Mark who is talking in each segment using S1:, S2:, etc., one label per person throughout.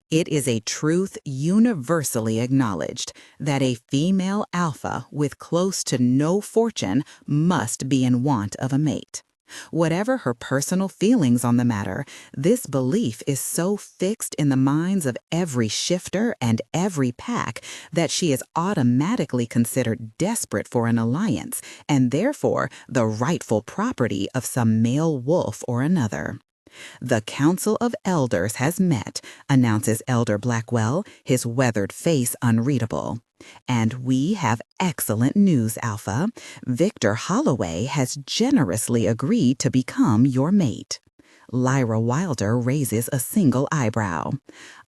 S1: It is a truth universally acknowledged that a female alpha with close to no fortune must be in want of a mate. Whatever her personal feelings on the matter, this belief is so fixed in the minds of every shifter and every pack that she is automatically considered desperate for an alliance and therefore the rightful property of some male wolf or another. The Council of Elders has met, announces Elder Blackwell, his weathered face unreadable. And we have excellent news, Alpha. Victor Holloway has generously agreed to become your mate. Lyra Wilder raises a single eyebrow.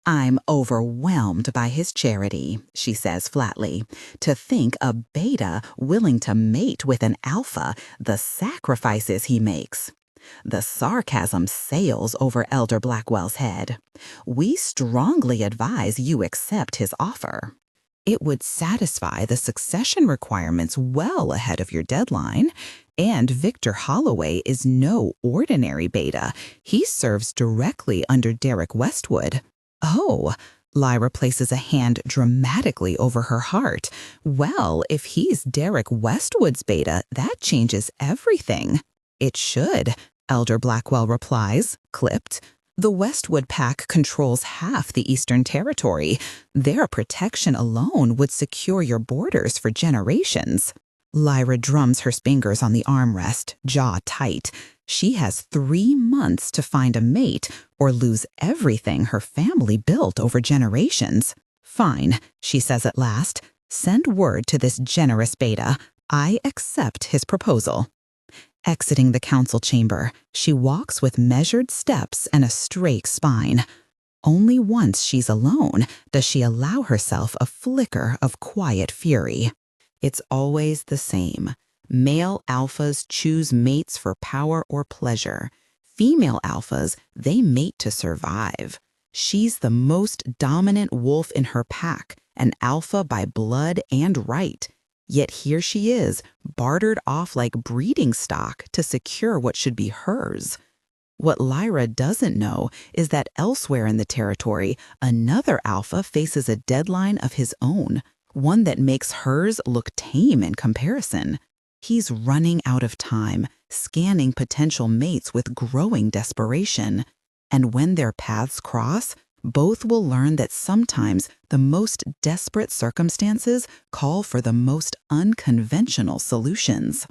S1: I'm overwhelmed by his charity, she says flatly. To think a beta willing to mate with an alpha, the sacrifices he makes. The sarcasm sails over Elder Blackwell's head. We strongly advise you accept his offer. It would satisfy the succession requirements well ahead of your deadline. And Victor Holloway is no ordinary beta. He serves directly under Derek Westwood. Oh, Lyra places a hand dramatically over her heart. Well, if he's Derek Westwood's beta, that changes everything. It should, Elder Blackwell replies, clipped. The Westwood pack controls half the Eastern Territory. Their protection alone would secure your borders for generations. Lyra drums her fingers on the armrest, jaw tight. She has 3 months to find a mate or lose everything her family built over generations. Fine, she says at last. Send word to this generous beta. I accept his proposal. Exiting the council chamber, she walks with measured steps and a straight spine. Only once she's alone does she allow herself a flicker of quiet fury. It's always the same. Male alphas choose mates for power or pleasure. Female alphas, they mate to survive. She's the most dominant wolf in her pack, an alpha by blood and right. Yet here she is, bartered off like breeding stock to secure what should be hers. What Lyra doesn't know is that elsewhere in the territory, another alpha faces a deadline of his own, one that makes hers look tame in comparison. He's running out of time, scanning potential mates with growing desperation. And when their paths cross, both will learn that sometimes the most desperate circumstances call for the most unconventional solutions.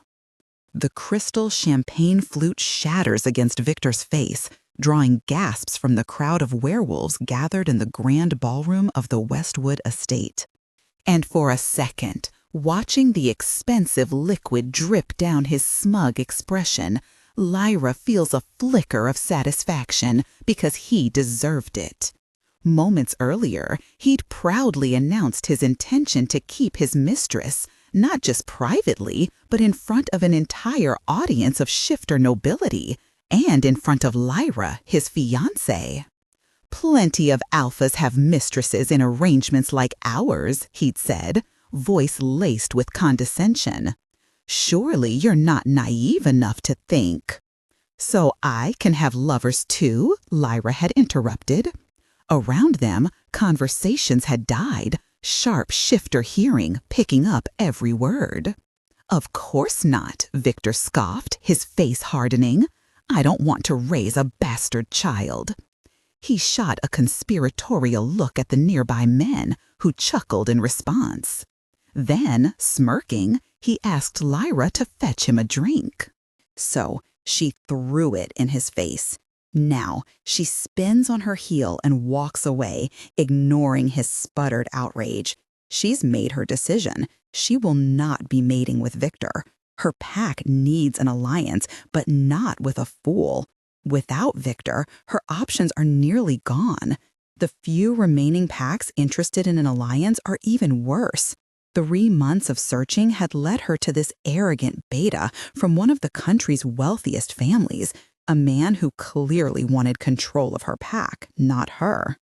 S1: The crystal champagne flute shatters against Victor's face, drawing gasps from the crowd of werewolves gathered in the grand ballroom of the Westwood estate. And for a second, watching the expensive liquid drip down his smug expression, Lyra feels a flicker of satisfaction because he deserved it. Moments earlier, he'd proudly announced his intention to keep his mistress, not just privately, but in front of an entire audience of shifter nobility, and in front of Lyra, his fiancée. Plenty of alphas have mistresses in arrangements like ours, he'd said, voice laced with condescension. Surely you're not naive enough to think. So I can have lovers too, Lyra had interrupted. Around them, conversations had died, sharp shifter hearing picking up every word. Of course not, Victor scoffed, his face hardening. I don't want to raise a bastard child. He shot a conspiratorial look at the nearby men, who chuckled in response. Then, smirking, he asked Lyra to fetch him a drink. So she threw it in his face. Now, she spins on her heel and walks away, ignoring his sputtered outrage. She's made her decision. She will not be mating with Victor. Her pack needs an alliance, but not with a fool. Without Victor, her options are nearly gone. The few remaining packs interested in an alliance are even worse. 3 months of searching had led her to this arrogant beta from one of the country's wealthiest families, a man who clearly wanted control of her pack, not her.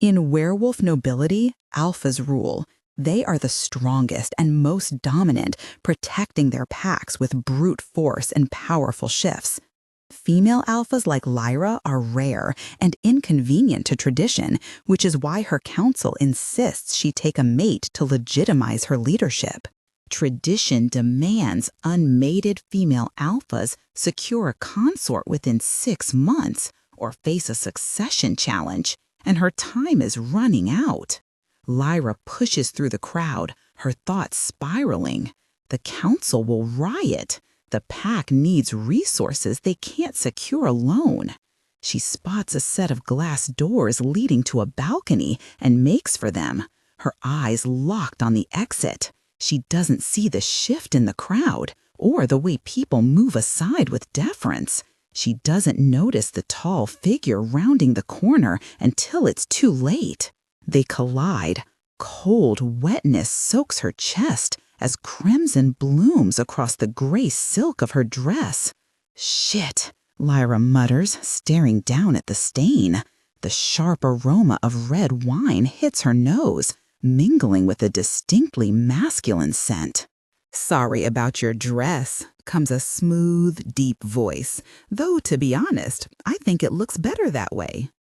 S1: In werewolf nobility, alphas rule. They are the strongest and most dominant, protecting their packs with brute force and powerful shifts. Female alphas like Lyra are rare and inconvenient to tradition, which is why her council insists she take a mate to legitimize her leadership. Tradition demands unmated female alphas secure a consort within 6 months or face a succession challenge, and her time is running out. Lyra pushes through the crowd, her thoughts spiraling. The council will riot. The pack needs resources they can't secure alone. She spots a set of glass doors leading to a balcony and makes for them, her eyes locked on the exit. She doesn't see the shift in the crowd or the way people move aside with deference. She doesn't notice the tall figure rounding the corner until it's too late. They collide. Cold wetness soaks her chest as crimson blooms across the gray silk of her dress. "Shit," Lyra mutters, staring down at the stain. The sharp aroma of red wine hits her nose, mingling with a distinctly masculine scent. "Sorry about your dress," comes a smooth, deep voice, though, to be honest, I think it looks better that way.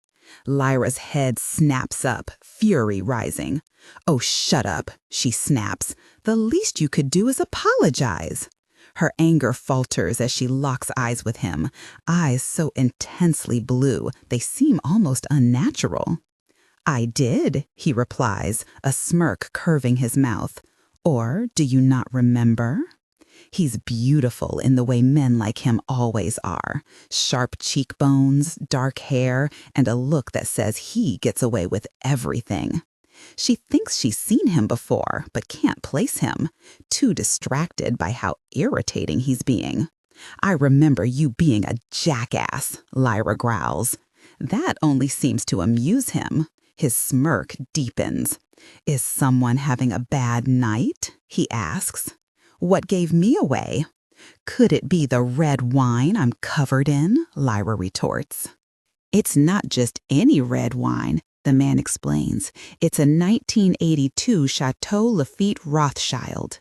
S1: Lyra's head snaps up, fury rising. "Oh, shut up," she snaps. "The least you could do is apologize." Her anger falters as she locks eyes with him, eyes so intensely blue they seem almost unnatural. "I did," he replies, a smirk curving his mouth. "Or do you not remember?" He's beautiful in the way men like him always are. Sharp cheekbones, dark hair, and a look that says he gets away with everything. She thinks she's seen him before, but can't place him, too distracted by how irritating he's being. "I remember you being a jackass," Lyra growls. That only seems to amuse him. His smirk deepens. "Is someone having a bad night?" he asks. "What gave me away?" "Could it be the red wine I'm covered in?" Lyra retorts. "It's not just any red wine," the man explains. "It's a 1982 Chateau Lafite Rothschild."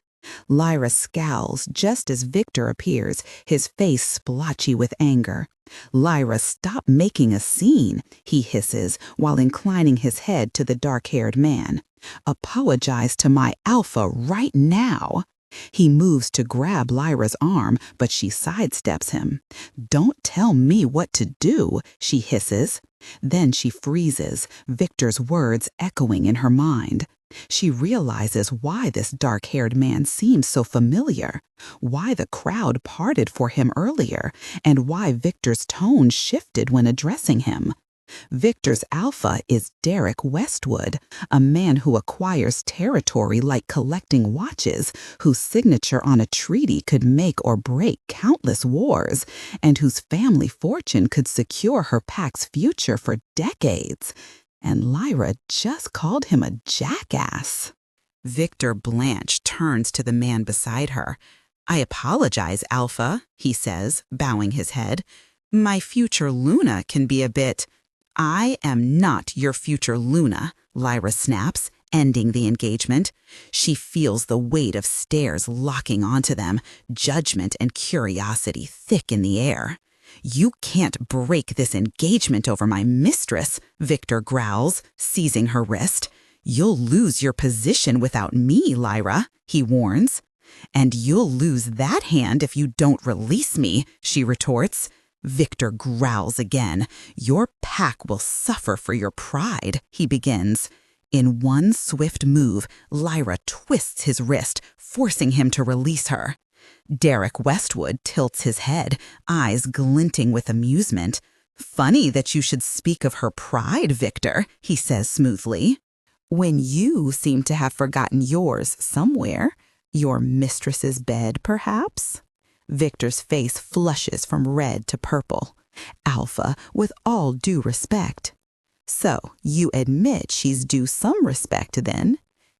S1: Lyra scowls just as Victor appears, his face splotchy with anger. "Lyra, stop making a scene," he hisses while inclining his head to the dark-haired man. "Apologize to my alpha right now." He moves to grab Lyra's arm, but she sidesteps him. "Don't tell me what to do," she hisses. Then she freezes, Victor's words echoing in her mind. She realizes why this dark-haired man seems so familiar, why the crowd parted for him earlier, and why Victor's tone shifted when addressing him. Victor's alpha is Derek Westwood, a man who acquires territory like collecting watches, whose signature on a treaty could make or break countless wars, and whose family fortune could secure her pack's future for decades. And Lyra just called him a jackass. Victor Blanche turns to the man beside her. "I apologize, Alpha," he says, bowing his head. "My future Luna can be a bit—" "I am not your future Luna," Lyra snaps, ending the engagement. She feels the weight of stares locking onto them, judgment and curiosity thick in the air. "You can't break this engagement over my mistress," Victor growls, seizing her wrist. "You'll lose your position without me, Lyra," he warns. "And you'll lose that hand if you don't release me," she retorts. Victor growls again. "Your pack will suffer for your pride," he begins. In one swift move, Lyra twists his wrist, forcing him to release her. Derek Westwood tilts his head, eyes glinting with amusement. "Funny that you should speak of her pride, Victor," he says smoothly, "when you seem to have forgotten yours somewhere. Your mistress's bed, perhaps?" Victor's face flushes from red to purple. "Alpha, with all due respect." "So, you admit she's due some respect, then?"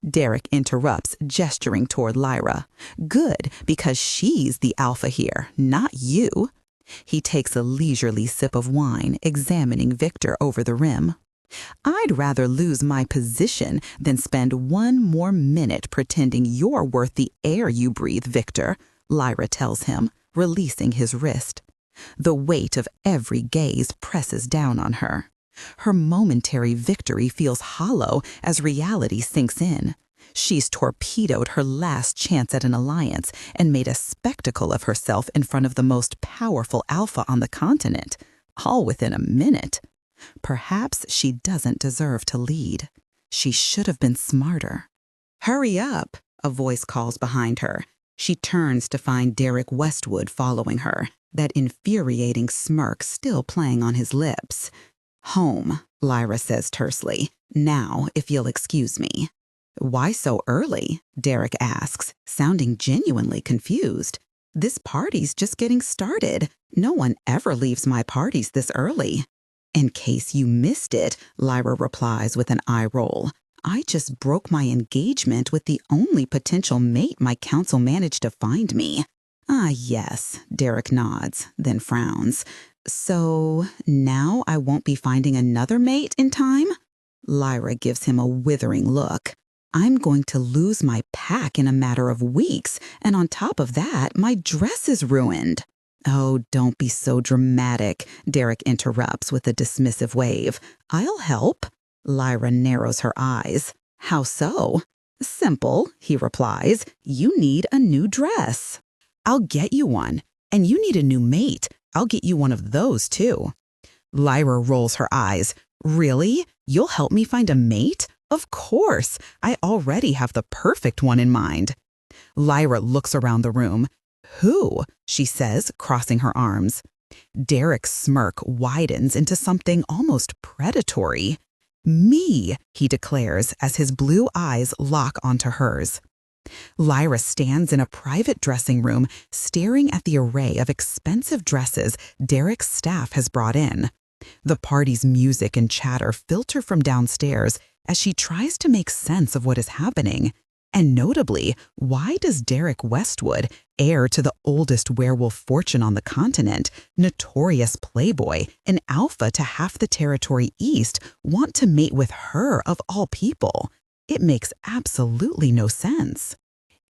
S1: Derek interrupts, gesturing toward Lyra. "Good, because she's the alpha here, not you." He takes a leisurely sip of wine, examining Victor over the rim. "I'd rather lose my position than spend one more minute pretending you're worth the air you breathe, Victor," Lyra tells him, releasing his wrist. The weight of every gaze presses down on her. Her momentary victory feels hollow as reality sinks in. She's torpedoed her last chance at an alliance and made a spectacle of herself in front of the most powerful alpha on the continent, all within a minute. Perhaps she doesn't deserve to lead. She should have been smarter. "Hurry up," a voice calls behind her. She turns to find Derek Westwood following her, that infuriating smirk still playing on his lips. "Home," Lyra says tersely. "Now, if you'll excuse me." "Why so early?" Derek asks, sounding genuinely confused. "This party's just getting started. No one ever leaves my parties this early." "In case you missed it," Lyra replies with an eye roll. "I just broke my engagement with the only potential mate my council managed to find me." "Ah, yes," Derek nods, then frowns. "So now I won't be finding another mate in time?" Lyra gives him a withering look. "I'm going to lose my pack in a matter of weeks, and on top of that, my dress is ruined." "Oh, don't be so dramatic," Derek interrupts with a dismissive wave. "I'll help." Lyra narrows her eyes. "How so?" "Simple," he replies. "You need a new dress." "I'll get you one. And you need a new mate. I'll get you one of those, too." Lyra rolls her eyes. "Really? You'll help me find a mate? Of course. I already have the perfect one in mind." Lyra looks around the room. "Who?" she says, crossing her arms. Derek's smirk widens into something almost predatory. "Me," he declares as his blue eyes lock onto hers. Lyra stands in a private dressing room, staring at the array of expensive dresses Derek's staff has brought in. The party's music and chatter filter from downstairs as she tries to make sense of what is happening. And notably, why does Derek Westwood, heir to the oldest werewolf fortune on the continent, notorious playboy, and alpha to half the territory east, want to mate with her of all people? It makes absolutely no sense.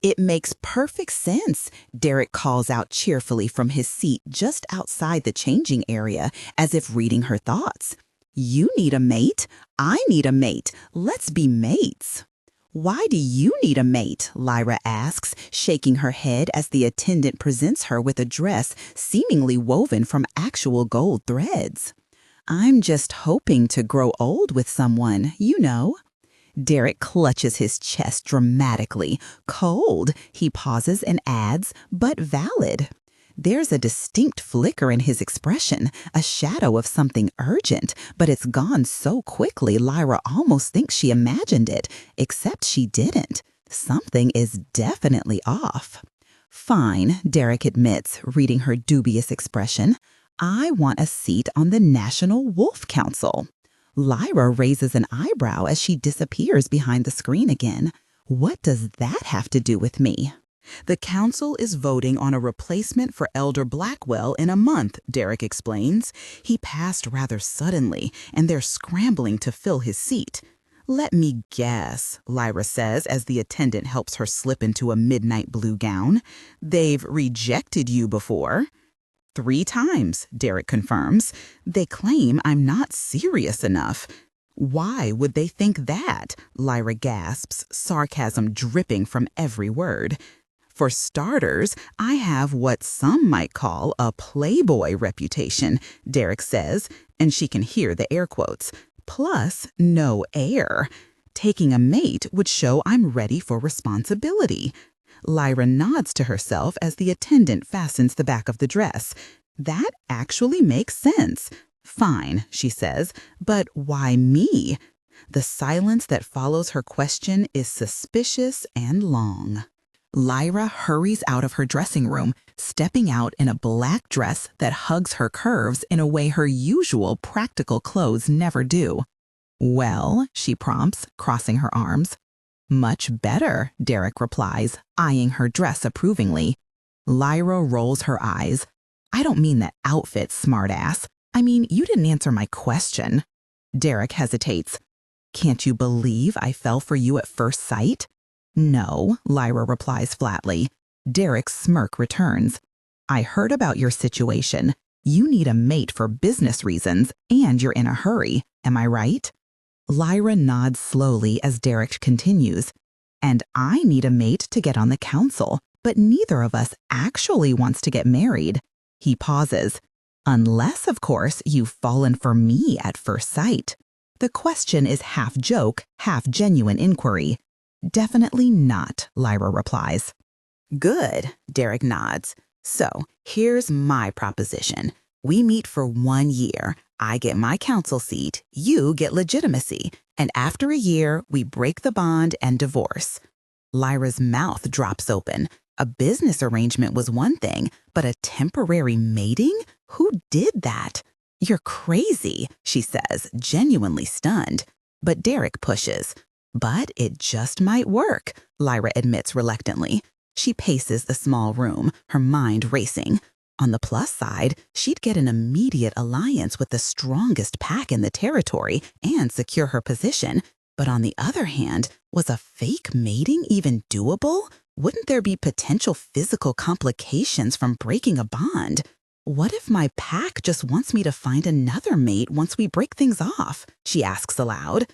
S1: "It makes perfect sense," Derek calls out cheerfully from his seat just outside the changing area, as if reading her thoughts. "You need a mate. I need a mate. Let's be mates." "Why do you need a mate?" Lyra asks, shaking her head as the attendant presents her with a dress seemingly woven from actual gold threads. "I'm just hoping to grow old with someone, you know." Derek clutches his chest dramatically. "Cold," he pauses and adds, "but valid." There's a distinct flicker in his expression, a shadow of something urgent, but it's gone so quickly Lyra almost thinks she imagined it, except she didn't. Something is definitely off. "Fine," Derek admits, reading her dubious expression. "I want a seat on the National Wolf Council." Lyra raises an eyebrow as she disappears behind the screen again. "What does that have to do with me?" "The council is voting on a replacement for Elder Blackwell in a month," Derek explains. "He passed rather suddenly, and they're scrambling to fill his seat." "Let me guess," Lyra says as the attendant helps her slip into a midnight blue gown. "They've rejected you before." "3 times, Derek confirms. "They claim I'm not serious enough." "Why would they think that?" Lyra gasps, sarcasm dripping from every word. "For starters, I have what some might call a playboy reputation," Derek says, and she can hear the air quotes. "Plus, no heir. Taking a mate would show I'm ready for responsibility." Lyra nods to herself as the attendant fastens the back of the dress. "That actually makes sense." "Fine," she says, "but why me?" The silence that follows her question is suspicious and long. Lyra hurries out of her dressing room, stepping out in a black dress that hugs her curves in a way her usual practical clothes never do. "Well," she prompts, crossing her arms. "Much better," Derek replies, eyeing her dress approvingly. Lyra rolls her eyes. "I don't mean the outfit, smartass. I mean, you didn't answer my question." Derek hesitates. "Can't you believe I fell for you at first sight?" "No," Lyra replies flatly. Derek's smirk returns. "I heard about your situation. You need a mate for business reasons, and you're in a hurry. Am I right? Lyra nods slowly as Derek continues. And I need a mate to get on the council, but neither of us actually wants to get married. He pauses. Unless, of course, you've fallen for me at first sight. The question is half joke, half genuine inquiry. Definitely not, Lyra replies. Good, Derek nods. So, here's my proposition. We meet for 1 year. I get my council seat, you get legitimacy, and after a year, we break the bond and divorce. Lyra's mouth drops open. A business arrangement was one thing, but a temporary mating? Who did that? You're crazy, she says, genuinely stunned. But Derek pushes. But it just might work, Lyra admits reluctantly. She paces the small room, her mind racing. On the plus side, she'd get an immediate alliance with the strongest pack in the territory and secure her position. But on the other hand, was a fake mating even doable? Wouldn't there be potential physical complications from breaking a bond? What if my pack just wants me to find another mate once we break things off? She asks aloud.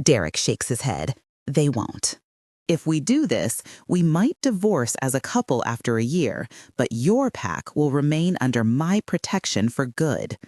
S1: Derek shakes his head. They won't. If we do this, we might divorce as a couple after a year, but your pack will remain under my protection for good.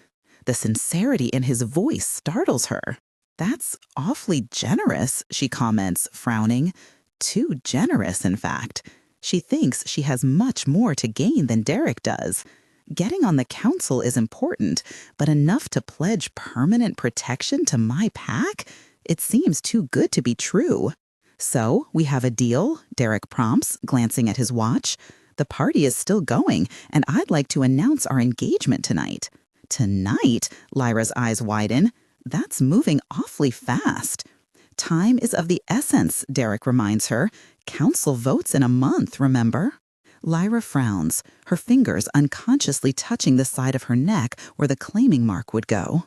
S1: The sincerity in his voice startles her. That's awfully generous, she comments, frowning. Too generous, in fact. She thinks she has much more to gain than Derek does. Getting on the council is important, but enough to pledge permanent protection to my pack? It seems too good to be true. So, we have a deal, Derek prompts, glancing at his watch. The party is still going, and I'd like to announce our engagement tonight. Tonight? Lyra's eyes widen. That's moving awfully fast. Time is of the essence, Derek reminds her. Council votes in a month, remember? Lyra frowns, her fingers unconsciously touching the side of her neck where the claiming mark would go.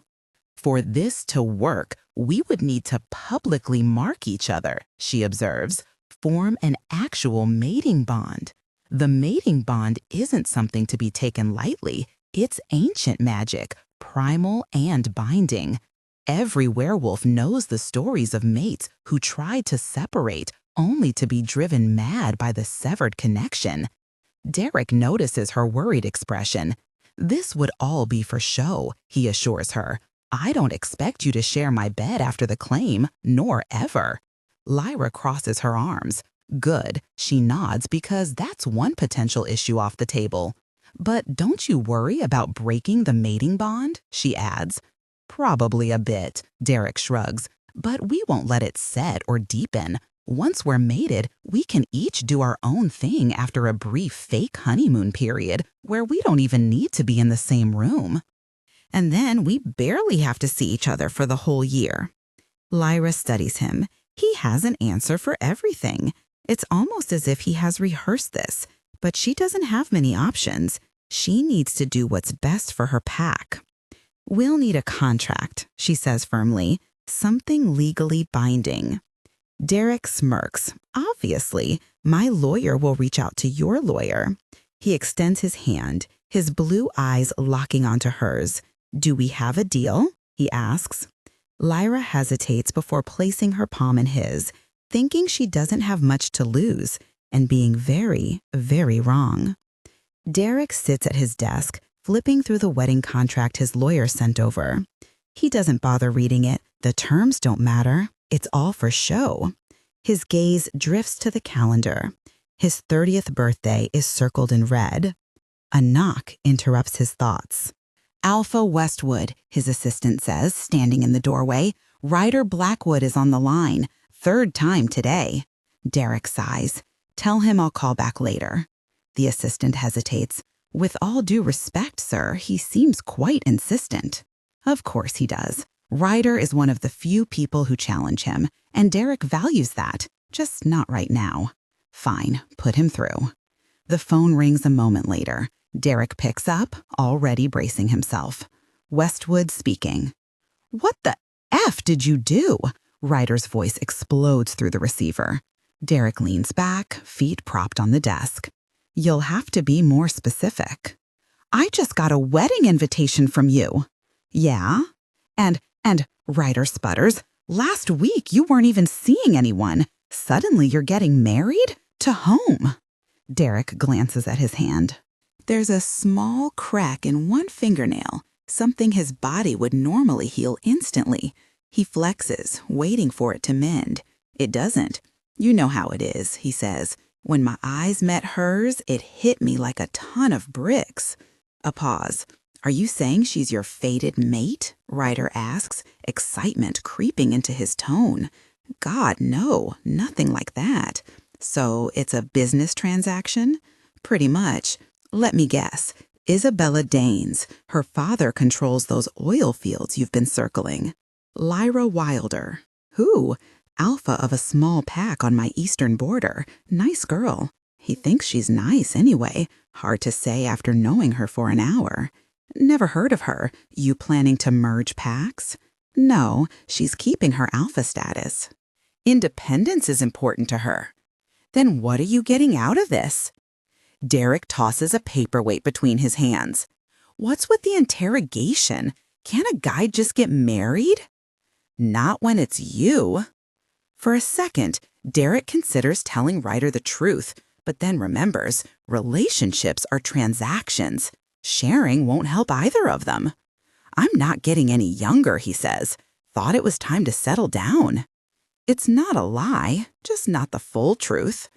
S1: For this to work, we would need to publicly mark each other, she observes, form an actual mating bond. The mating bond isn't something to be taken lightly. It's ancient magic, primal and binding. Every werewolf knows the stories of mates who tried to separate only to be driven mad by the severed connection. Derek notices her worried expression. This would all be for show, he assures her. I don't expect you to share my bed after the claim, nor ever. Lyra crosses her arms. Good, she nods because that's one potential issue off the table. But don't you worry about breaking the mating bond, she adds. Probably a bit, Derek shrugs, but we won't let it set or deepen. Once we're mated, we can each do our own thing after a brief fake honeymoon period where we don't even need to be in the same room. And then we barely have to see each other for the whole year. Lyra studies him. He has an answer for everything. It's almost as if he has rehearsed this, but she doesn't have many options. She needs to do what's best for her pack. We'll need a contract, she says firmly, something legally binding. Derek smirks. Obviously, my lawyer will reach out to your lawyer. He extends his hand, his blue eyes locking onto hers. Do we have a deal? He asks. Lyra hesitates before placing her palm in his, thinking she doesn't have much to lose, and being very, very wrong. Derek sits at his desk, flipping through the wedding contract his lawyer sent over. He doesn't bother reading it. The terms don't matter. It's all for show. His gaze drifts to the calendar. His 30th birthday is circled in red. A knock interrupts his thoughts. Alpha Westwood, his assistant says, standing in the doorway. Ryder Blackwood is on the line. 3rd time today. Derek sighs. Tell him I'll call back later. The assistant hesitates. With all due respect, sir, he seems quite insistent. Of course he does. Ryder is one of the few people who challenge him, and Derek values that, just not right now. Fine, put him through. The phone rings a moment later. Derek picks up, already bracing himself. Westwood speaking. What the F did you do? Ryder's voice explodes through the receiver. Derek leans back, feet propped on the desk. You'll have to be more specific. I just got a wedding invitation from you. Yeah? And Ryder sputters, last week you weren't even seeing anyone. Suddenly you're getting married? To whom? Derek glances at his hand. There's a small crack in one fingernail, something his body would normally heal instantly. He flexes, waiting for it to mend. It doesn't. You know how it is, he says. When my eyes met hers, it hit me like a ton of bricks. A pause. Are you saying she's your fated mate? Ryder asks, excitement creeping into his tone. God, no, nothing like that. So it's a business transaction? Pretty much. Let me guess. Isabella Danes. Her father controls those oil fields you've been circling. Lyra Wilder. Who? Alpha of a small pack on my eastern border. Nice girl. He thinks she's nice anyway. Hard to say after knowing her for an hour. Never heard of her. You planning to merge packs? No, she's keeping her alpha status. Independence is important to her. Then what are you getting out of this? Derek tosses a paperweight between his hands. What's with the interrogation? Can't a guy just get married? Not when it's you. For a second, Derek considers telling Ryder the truth, but then remembers relationships are transactions. Sharing won't help either of them. I'm not getting any younger, he says. Thought it was time to settle down. It's not a lie, just not the full truth.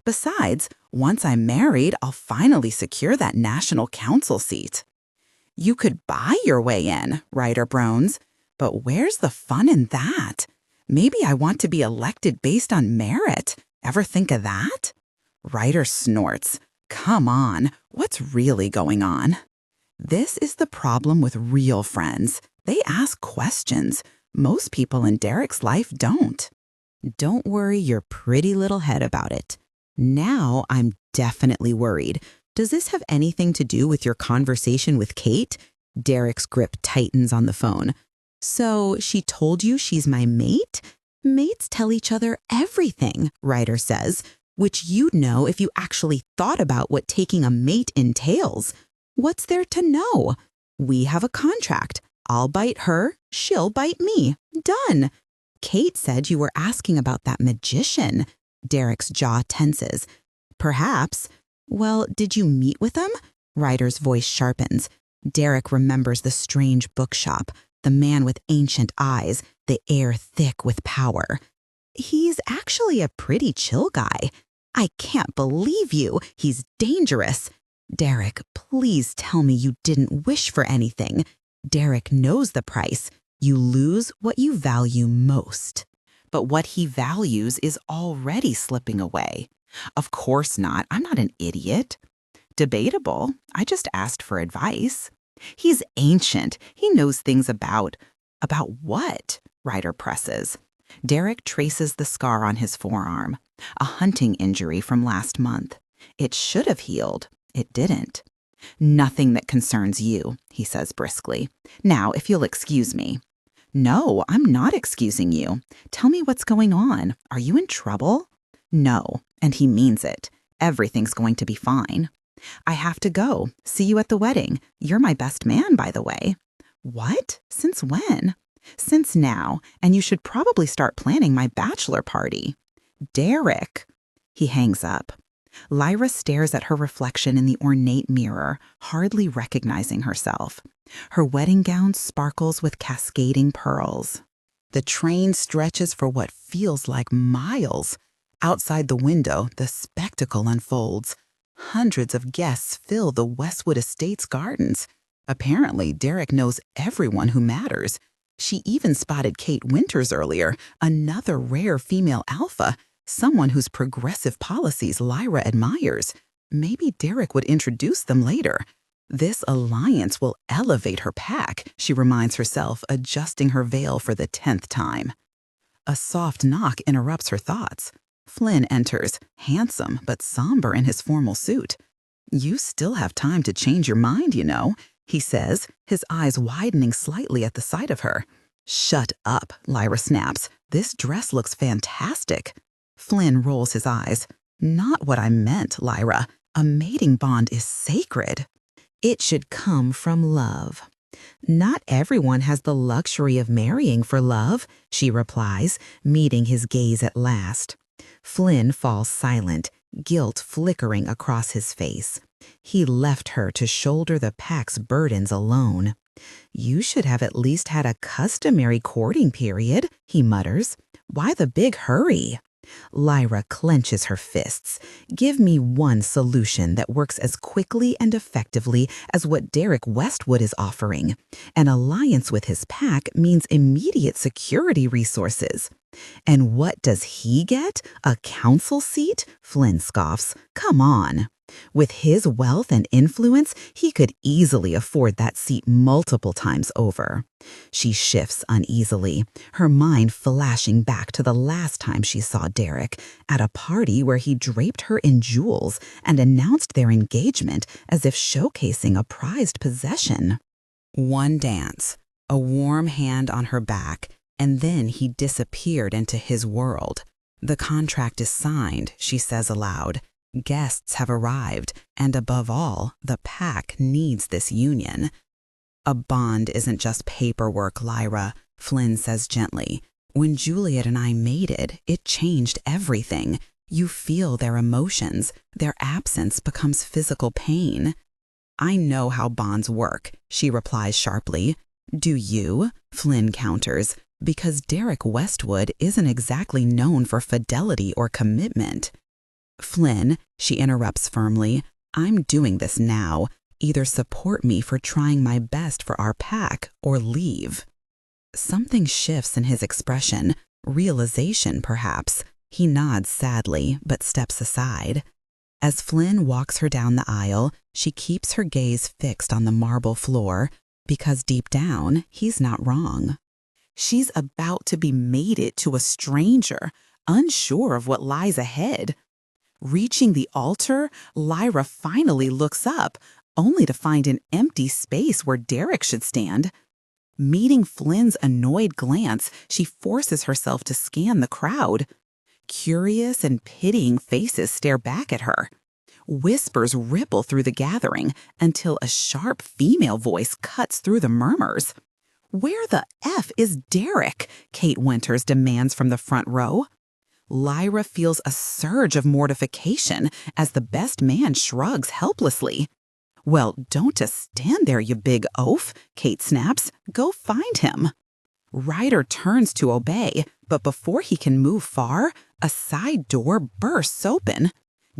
S1: Besides, once I'm married, I'll finally secure that national council seat. You could buy your way in, Ryder groans. But where's the fun in that? Maybe I want to be elected based on merit. Ever think of that? Ryder snorts. Come on, what's really going on? This is the problem with real friends. They ask questions. Most people in Derek's life don't. Don't worry your pretty little head about it. Now I'm definitely worried. Does this have anything to do with your conversation with Kate? Derek's grip tightens on the phone. So she told you she's my mate? Mates tell each other everything, Ryder says, which you'd know if you actually thought about what taking a mate entails. What's there to know? We have a contract. I'll bite her, she'll bite me. Done. Kate said you were asking about that magician. Derek's jaw tenses. Perhaps. Well, did you meet with him? Ryder's voice sharpens. Derek remembers the strange bookshop, the man with ancient eyes, the air thick with power. He's actually a pretty chill guy. I can't believe you. He's dangerous. Derek, please tell me you didn't wish for anything. Derek knows the price. You lose what you value most. But what he values is already slipping away. Of course not. I'm not an idiot. Debatable. I just asked for advice. He's ancient. He knows things about what? Ryder presses. Derek traces the scar on his forearm, a hunting injury from last month. It should have healed. It didn't. Nothing that concerns you, he says briskly. Now, if you'll excuse me. No, I'm not excusing you. Tell me what's going on. Are you in trouble? No, and he means it. Everything's going to be fine. I have to go. See you at the wedding. You're my best man, by the way. What? Since when? Since now, and you should probably start planning my bachelor party. Derek. He hangs up. Lyra stares at her reflection in the ornate mirror, hardly recognizing herself. Her wedding gown sparkles with cascading pearls. The train stretches for what feels like miles. Outside the window, the spectacle unfolds. Hundreds of guests fill the Westwood Estates gardens. Apparently, Derek knows everyone who matters. She even spotted Kate Winters earlier, another rare female alpha, someone whose progressive policies Lyra admires. Maybe Derek would introduce them later. This alliance will elevate her pack, she reminds herself, adjusting her veil for the 10th time. A soft knock interrupts her thoughts. Flynn enters, handsome but somber in his formal suit. You still have time to change your mind, you know, he says, his eyes widening slightly at the sight of her. Shut up, Lyra snaps. This dress looks fantastic. Flynn rolls his eyes. Not what I meant, Lyra. A mating bond is sacred. It should come from love. Not everyone has the luxury of marrying for love, she replies, meeting his gaze at last. Flynn falls silent, guilt flickering across his face. He left her to shoulder the pack's burdens alone. You should have at least had a customary courting period, he mutters. Why the big hurry? Lyra clenches her fists. Give me one solution that works as quickly and effectively as what Derek Westwood is offering. An alliance with his pack means immediate security resources. And what does he get? A council seat? Flynn scoffs. Come on. With his wealth and influence, he could easily afford that seat multiple times over. She shifts uneasily, her mind flashing back to the last time she saw Derek, at a party where he draped her in jewels and announced their engagement as if showcasing a prized possession. One dance, a warm hand on her back, and then he disappeared into his world. The contract is signed, she says aloud. Guests have arrived, and above all, the pack needs this union. A bond isn't just paperwork, Lyra, Flynn says gently. When Juliet and I mated, it changed everything. You feel their emotions. Their absence becomes physical pain. I know how bonds work, she replies sharply. Do you? Flynn counters, because Derek Westwood isn't exactly known for fidelity or commitment. Flynn, she interrupts firmly, I'm doing this now. Either support me for trying my best for our pack or leave. Something shifts in his expression, realization perhaps. He nods sadly, but steps aside. As Flynn walks her down the aisle, she keeps her gaze fixed on the marble floor, because deep down, he's not wrong. She's about to be mated to a stranger, unsure of what lies ahead. Reaching the altar, Lyra finally looks up, only to find an empty space where Derek should stand. Meeting Flynn's annoyed glance, she forces herself to scan the crowd. Curious and pitying faces stare back at her. Whispers ripple through the gathering until a sharp female voice cuts through the murmurs. Where the F is Derek? Kate Winters demands from the front row. Lyra feels a surge of mortification as the best man shrugs helplessly. Well, don't just stand there, you big oaf, Kate snaps. Go find him. Ryder turns to obey, but before he can move far, a side door bursts open.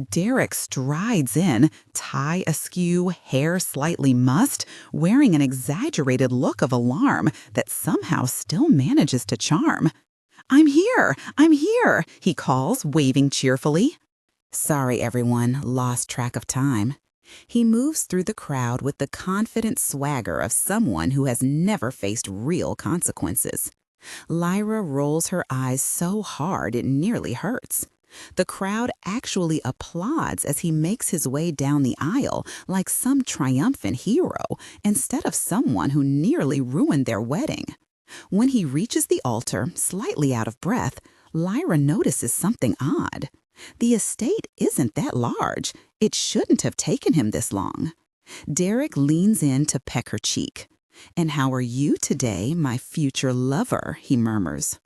S1: Derek strides in, tie askew, hair slightly mussed, wearing an exaggerated look of alarm that somehow still manages to charm. I'm here, he calls, waving cheerfully. Sorry, everyone, lost track of time. He moves through the crowd with the confident swagger of someone who has never faced real consequences. Lyra rolls her eyes so hard it nearly hurts. The crowd actually applauds as he makes his way down the aisle like some triumphant hero instead of someone who nearly ruined their wedding. When he reaches the altar, slightly out of breath, Lyra notices something odd. The estate isn't that large. It shouldn't have taken him this long. Derek leans in to peck her cheek. "And how are you today, my future lover?" he murmurs.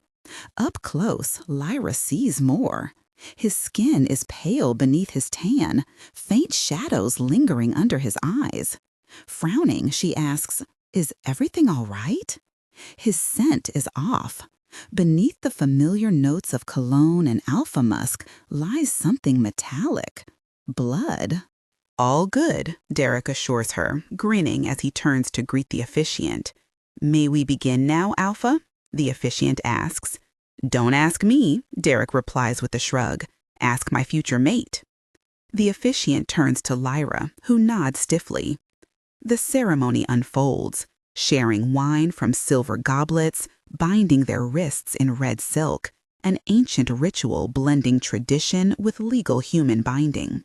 S1: Up close, Lyra sees more. His skin is pale beneath his tan, faint shadows lingering under his eyes. Frowning, she asks, "Is everything all right?" His scent is off. Beneath the familiar notes of cologne and alpha musk lies something metallic. Blood. "All good," Derek assures her, grinning as he turns to greet the officiant. "May we begin now, Alpha?" the officiant asks. "Don't ask me," Derek replies with a shrug. "Ask my future mate." The officiant turns to Lyra, who nods stiffly. The ceremony unfolds, sharing wine from silver goblets, binding their wrists in red silk, an ancient ritual blending tradition with legal human binding.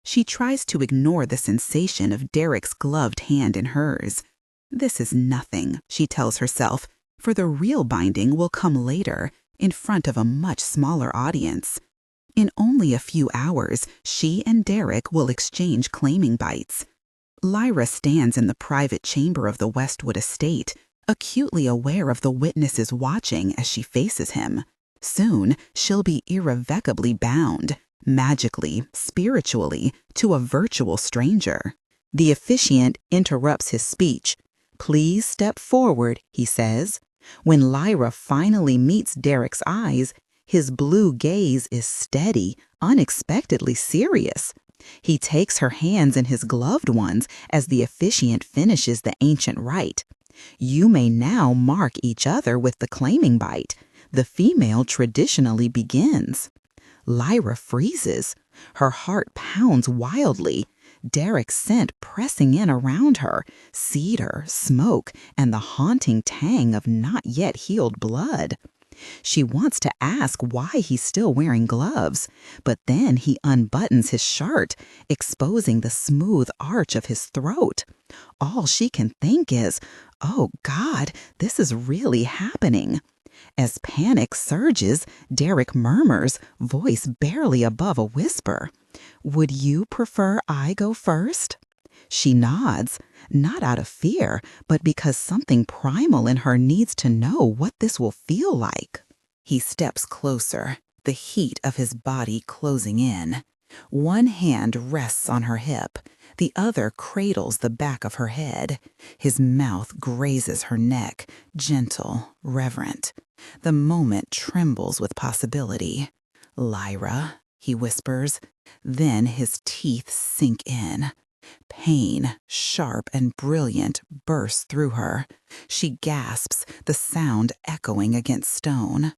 S1: She tries to ignore the sensation of Derek's gloved hand in hers. This is nothing, she tells herself, for the real binding will come later, in front of a much smaller audience. In only a few hours, she and Derek will exchange claiming bites. Lyra stands in the private chamber of the Westwood estate, acutely aware of the witnesses watching as she faces him. Soon, she'll be irrevocably bound, magically, spiritually, to a virtual stranger. The officiant interrupts his speech. "Please step forward," he says. When Lyra finally meets Derek's eyes, his blue gaze is steady, unexpectedly serious. He takes her hands in his gloved ones as the officiant finishes the ancient rite. "You may now mark each other with the claiming bite. The female traditionally begins." Lyra freezes. Her heart pounds wildly. Derek's scent pressing in around her, cedar, smoke, and the haunting tang of not yet healed blood. She wants to ask why he's still wearing gloves, but then he unbuttons his shirt, exposing the smooth arch of his throat. All she can think is, "Oh God, this is really happening." As panic surges, Derek murmurs, voice barely above a whisper, "Would you prefer I go first?" She nods, not out of fear, but because something primal in her needs to know what this will feel like. He steps closer, the heat of his body closing in. One hand rests on her hip, the other cradles the back of her head. His mouth grazes her neck, gentle, reverent. The moment trembles with possibility. "Lyra," he whispers. Then his teeth sink in. Pain, sharp and brilliant, bursts through her. She gasps, the sound echoing against stone.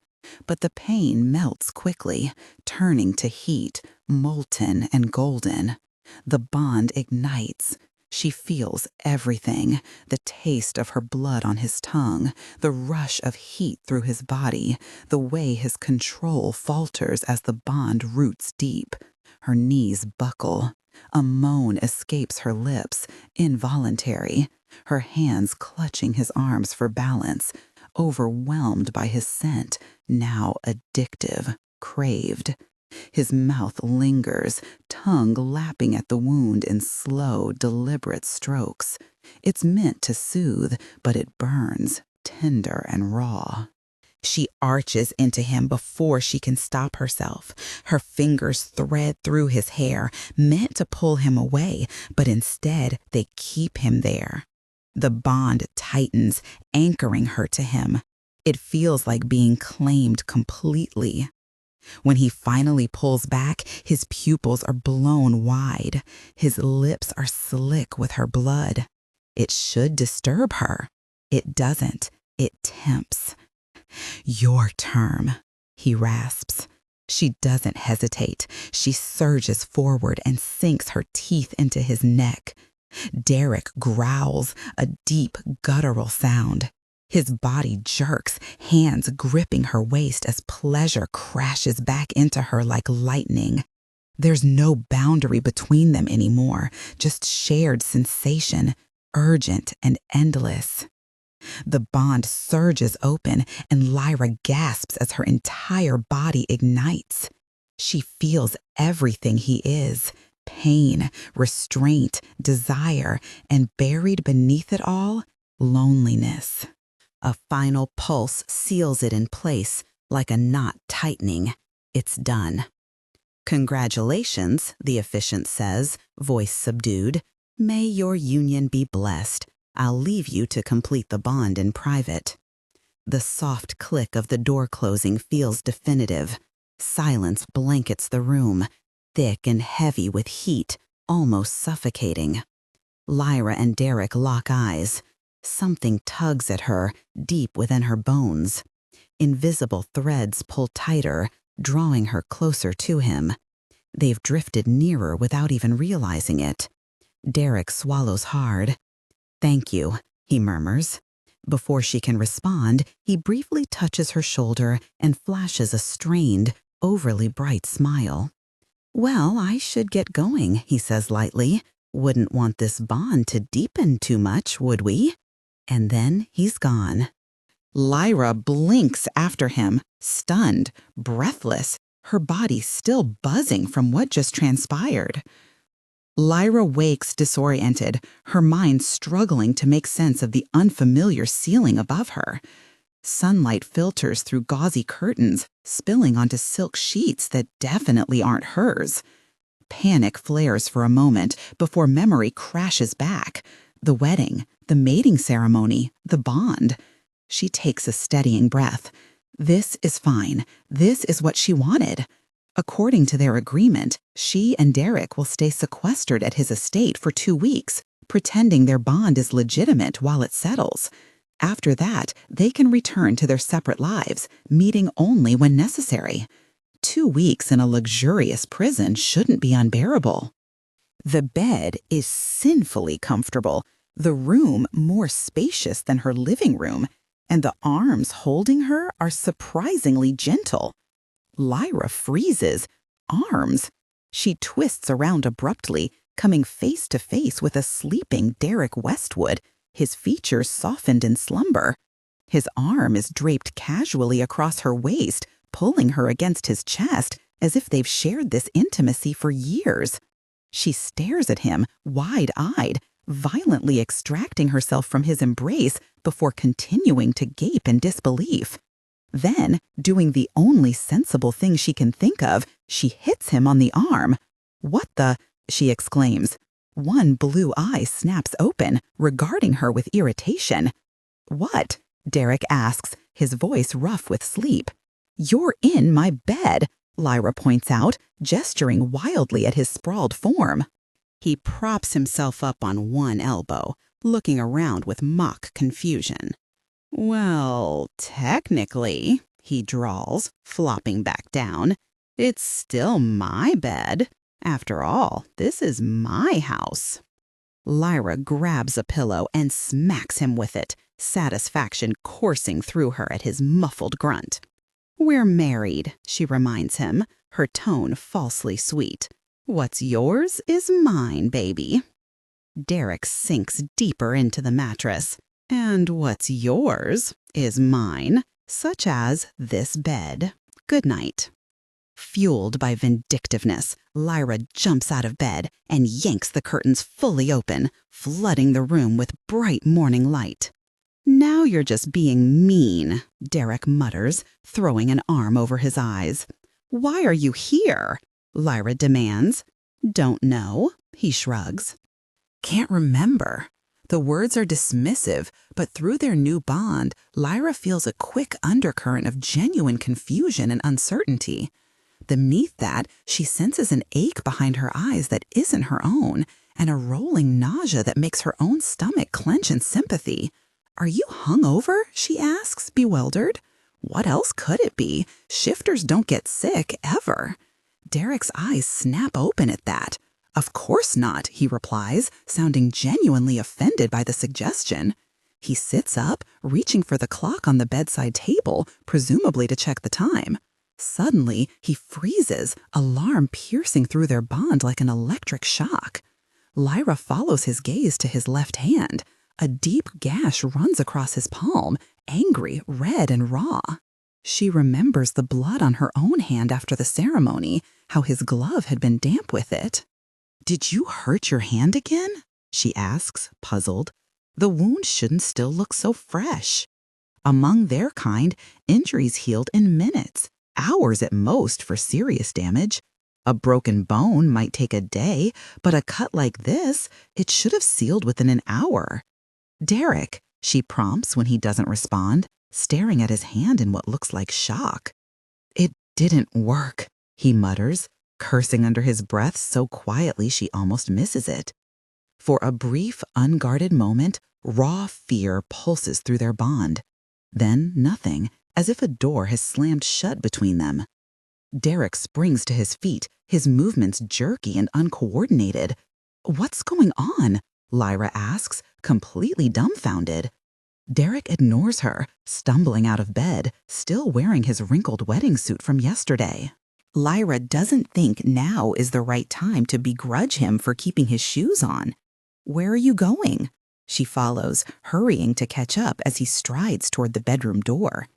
S1: But the pain melts quickly, turning to heat, molten and golden. The bond ignites. She feels everything, the taste of her blood on his tongue, the rush of heat through his body, the way his control falters as the bond roots deep. Her knees buckle. A moan escapes her lips, involuntary, her hands clutching his arms for balance, overwhelmed by his scent, now addictive, craved. His mouth lingers, tongue lapping at the wound in slow, deliberate strokes. It's meant to soothe, but it burns, tender and raw. She arches into him before she can stop herself. Her fingers thread through his hair, meant to pull him away, but instead they keep him there. The bond tightens, anchoring her to him. It feels like being claimed completely. When he finally pulls back, his pupils are blown wide. His lips are slick with her blood. It should disturb her. It doesn't. It tempts. "Your term," he rasps. She doesn't hesitate. She surges forward and sinks her teeth into his neck. Derek growls, a deep, guttural sound. His body jerks, hands gripping her waist as pleasure crashes back into her like lightning. There's no boundary between them anymore, just shared sensation, urgent and endless. The bond surges open, and Lyra gasps as her entire body ignites. She feels everything he is: pain, restraint, desire, and buried beneath it all, loneliness. A final pulse seals it in place, like a knot tightening. It's done. "Congratulations," the officiant says, voice subdued. "May your union be blessed. I'll leave you to complete the bond in private." The soft click of the door closing feels definitive. Silence blankets the room, thick and heavy with heat, almost suffocating. Lyra and Derek lock eyes. Something tugs at her, deep within her bones. Invisible threads pull tighter, drawing her closer to him. They've drifted nearer without even realizing it. Derek swallows hard. "Thank you," he murmurs. Before she can respond, he briefly touches her shoulder and flashes a strained, overly bright smile. "Well, I should get going," he says lightly. "Wouldn't want this bond to deepen too much, would we?" And then he's gone. Lyra blinks after him, stunned, breathless, her body still buzzing from what just transpired. Lyra wakes disoriented, her mind struggling to make sense of the unfamiliar ceiling above her. Sunlight filters through gauzy curtains, spilling onto silk sheets that definitely aren't hers. Panic flares for a moment before memory crashes back. The wedding, the mating ceremony, the bond. She takes a steadying breath. This is fine. This is what she wanted. According to their agreement, she and Derek will stay sequestered at his estate for 2 weeks, pretending their bond is legitimate while it settles. After that, they can return to their separate lives, meeting only when necessary. 2 weeks in a luxurious prison shouldn't be unbearable. The bed is sinfully comfortable, the room more spacious than her living room, and the arms holding her are surprisingly gentle. Lyra freezes. Arms. She twists around abruptly, coming face to face with a sleeping Derek Westwood, his features softened in slumber. His arm is draped casually across her waist, pulling her against his chest, as if they've shared this intimacy for years. She stares at him, wide-eyed, violently extracting herself from his embrace before continuing to gape in disbelief. Then, doing the only sensible thing she can think of, she hits him on the arm. "What the?" she exclaims. One blue eye snaps open, regarding her with irritation. "What?" Derek asks, his voice rough with sleep. "You're in my bed," Lyra points out, gesturing wildly at his sprawled form. He props himself up on one elbow, looking around with mock confusion. "Well, technically," he drawls, flopping back down, "it's still my bed. After all, this is my house." Lyra grabs a pillow and smacks him with it, satisfaction coursing through her at his muffled grunt. "We're married," she reminds him, her tone falsely sweet. "What's yours is mine, baby." Derek sinks deeper into the mattress. "And what's yours is mine, such as this bed. Good night." Fueled by vindictiveness, Lyra jumps out of bed and yanks the curtains fully open, flooding the room with bright morning light. "Now you're just being mean," Derek mutters, throwing an arm over his eyes. "Why are you here?" Lyra demands. "Don't know," he shrugs. "Can't remember." The words are dismissive, but through their new bond, Lyra feels a quick undercurrent of genuine confusion and uncertainty. Beneath that, she senses an ache behind her eyes that isn't her own, and a rolling nausea that makes her own stomach clench in sympathy. "Are you hungover?" she asks, bewildered. What else could it be? Shifters don't get sick, ever. Derek's eyes snap open at that. "Of course not," he replies, sounding genuinely offended by the suggestion. He sits up, reaching for the clock on the bedside table, presumably to check the time. Suddenly, he freezes, alarm piercing through their bond like an electric shock. Lyra follows his gaze to his left hand. A deep gash runs across his palm, angry, red, and raw. She remembers the blood on her own hand after the ceremony, how his glove had been damp with it. "Did you hurt your hand again?" she asks, puzzled. The wound shouldn't still look so fresh. Among their kind, injuries healed in minutes, hours at most for serious damage. A broken bone might take a day, but a cut like this, it should have sealed within an hour. "Derek," she prompts when he doesn't respond, staring at his hand in what looks like shock. "It didn't work," he mutters, cursing under his breath so quietly she almost misses it. For a brief, unguarded moment, raw fear pulses through their bond. Then nothing, as if a door has slammed shut between them. Derek springs to his feet, his movements jerky and uncoordinated. "What's going on?" Lyra asks, completely dumbfounded. Derek ignores her, stumbling out of bed, still wearing his wrinkled wedding suit from yesterday. Lyra doesn't think now is the right time to begrudge him for keeping his shoes on. "Where are you going?" She follows, hurrying to catch up as he strides toward the bedroom door.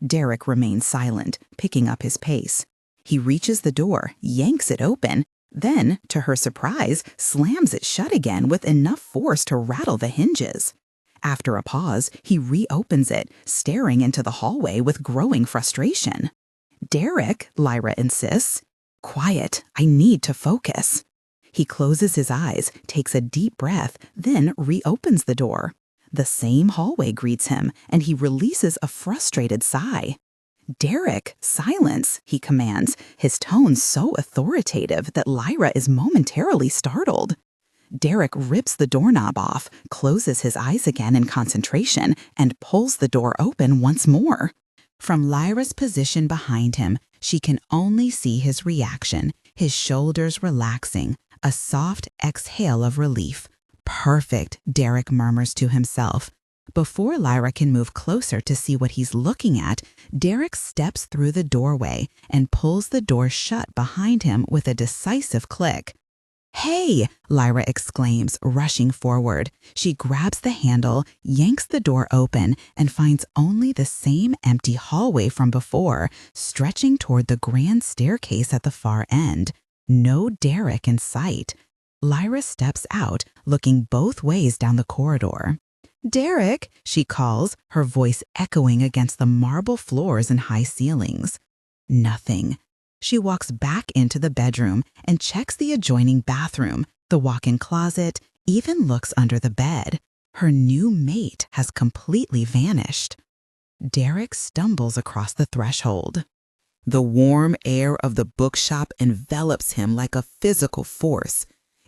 S1: Derek remains silent, picking up his pace. He reaches the door, yanks it open, Then, to her surprise, slams it shut again with enough force to rattle the hinges. After a pause, he reopens it, staring into the hallway with growing frustration. "Derek," Lyra insists. "Quiet, I need to focus." He closes his eyes, takes a deep breath, then reopens the door. The same hallway greets him, and he releases a frustrated sigh. "Derek, silence," he commands, his tone so authoritative that Lyra is momentarily startled. Derek rips the doorknob off, closes his eyes again in concentration, and pulls the door open once more. From Lyra's position behind him, she can only see his reaction, his shoulders relaxing, a soft exhale of relief. "Perfect," Derek murmurs to himself. Before Lyra can move closer to see what he's looking at, Derek steps through the doorway and pulls the door shut behind him with a decisive click. "Hey!" Lyra exclaims, rushing forward. She grabs the handle, yanks the door open, and finds only the same empty hallway from before, stretching toward the grand staircase at the far end. No Derek in sight. Lyra steps out, looking both ways down the corridor. "Derek," she calls, her voice echoing against the marble floors and high ceilings. Nothing. She walks back into the bedroom and checks the adjoining bathroom, the walk-in closet, even looks under the bed. Her new mate has completely vanished. Derek stumbles across the threshold. The warm air of the bookshop envelops him like a physical force.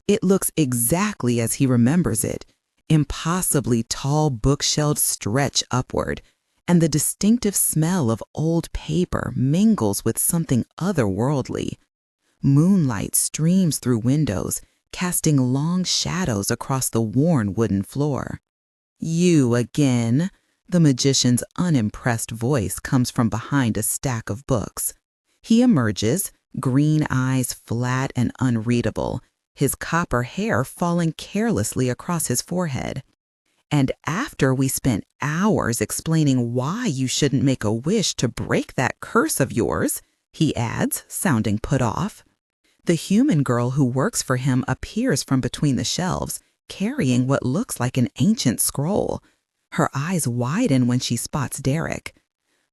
S1: It looks exactly as he remembers it. Impossibly tall bookshelves stretch upward, and the distinctive smell of old paper mingles with something otherworldly. Moonlight streams through windows, casting long shadows across the worn wooden floor. "You again?" The magician's unimpressed voice comes from behind a stack of books. He emerges, green eyes flat and unreadable, his copper hair falling carelessly across his forehead. "And after we spent hours explaining why you shouldn't make a wish to break that curse of yours," he adds, sounding put off. The human girl who works for him appears from between the shelves, carrying what looks like an ancient scroll. Her eyes widen when she spots Derek.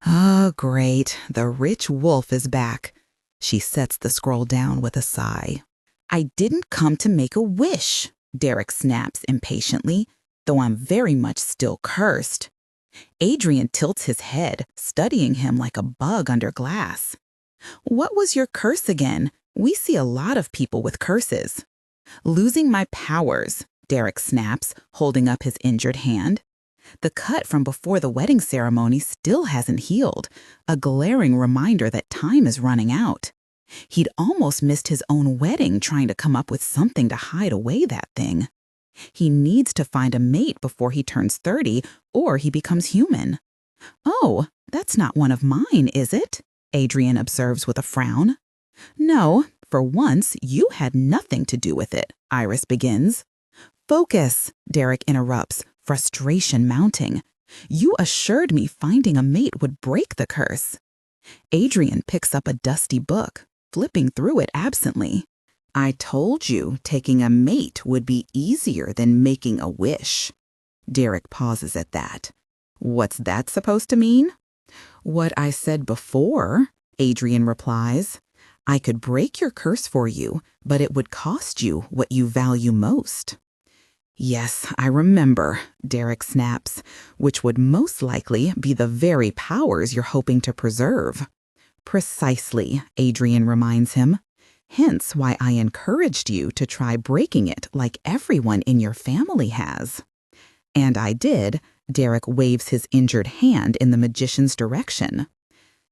S1: "Oh, great, the rich wolf is back." She sets the scroll down with a sigh. "I didn't come to make a wish," Derek snaps impatiently, "though I'm very much still cursed." Adrian tilts his head, studying him like a bug under glass. "What was your curse again? We see a lot of people with curses." "Losing my powers," Derek snaps, holding up his injured hand. The cut from before the wedding ceremony still hasn't healed, a glaring reminder that time is running out. He'd almost missed his own wedding trying to come up with something to hide away that thing. He needs to find a mate before he turns 30 or he becomes human. "Oh, that's not one of mine, is it?" Adrian observes with a frown. "No, for once you had nothing to do with it," Iris begins. "Focus," Derek interrupts, frustration mounting. "You assured me finding a mate would break the curse." Adrian picks up a dusty book, flipping through it absently. "I told you taking a mate would be easier than making a wish." Derek pauses at that. "What's that supposed to mean?" "What I said before," Adrian replies. "I could break your curse for you, but it would cost you what you value most." "Yes, I remember," Derek snaps, "which would most likely be the very powers you're hoping to preserve." "Precisely," Adrian reminds him. "Hence why I encouraged you to try breaking it like everyone in your family has." "And I did," Derek waves his injured hand in the magician's direction.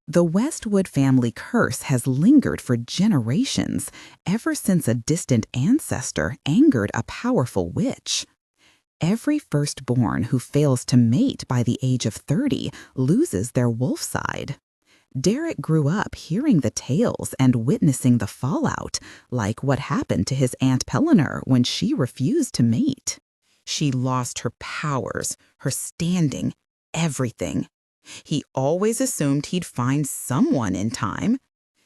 S1: The Westwood family curse has lingered for generations, ever since a distant ancestor angered a powerful witch. Every firstborn who fails to mate by the age of 30 loses their wolf side. Derek grew up hearing the tales and witnessing the fallout, like what happened to his Aunt Pelliner when she refused to mate. She lost her powers, her standing, everything. He always assumed he'd find someone in time.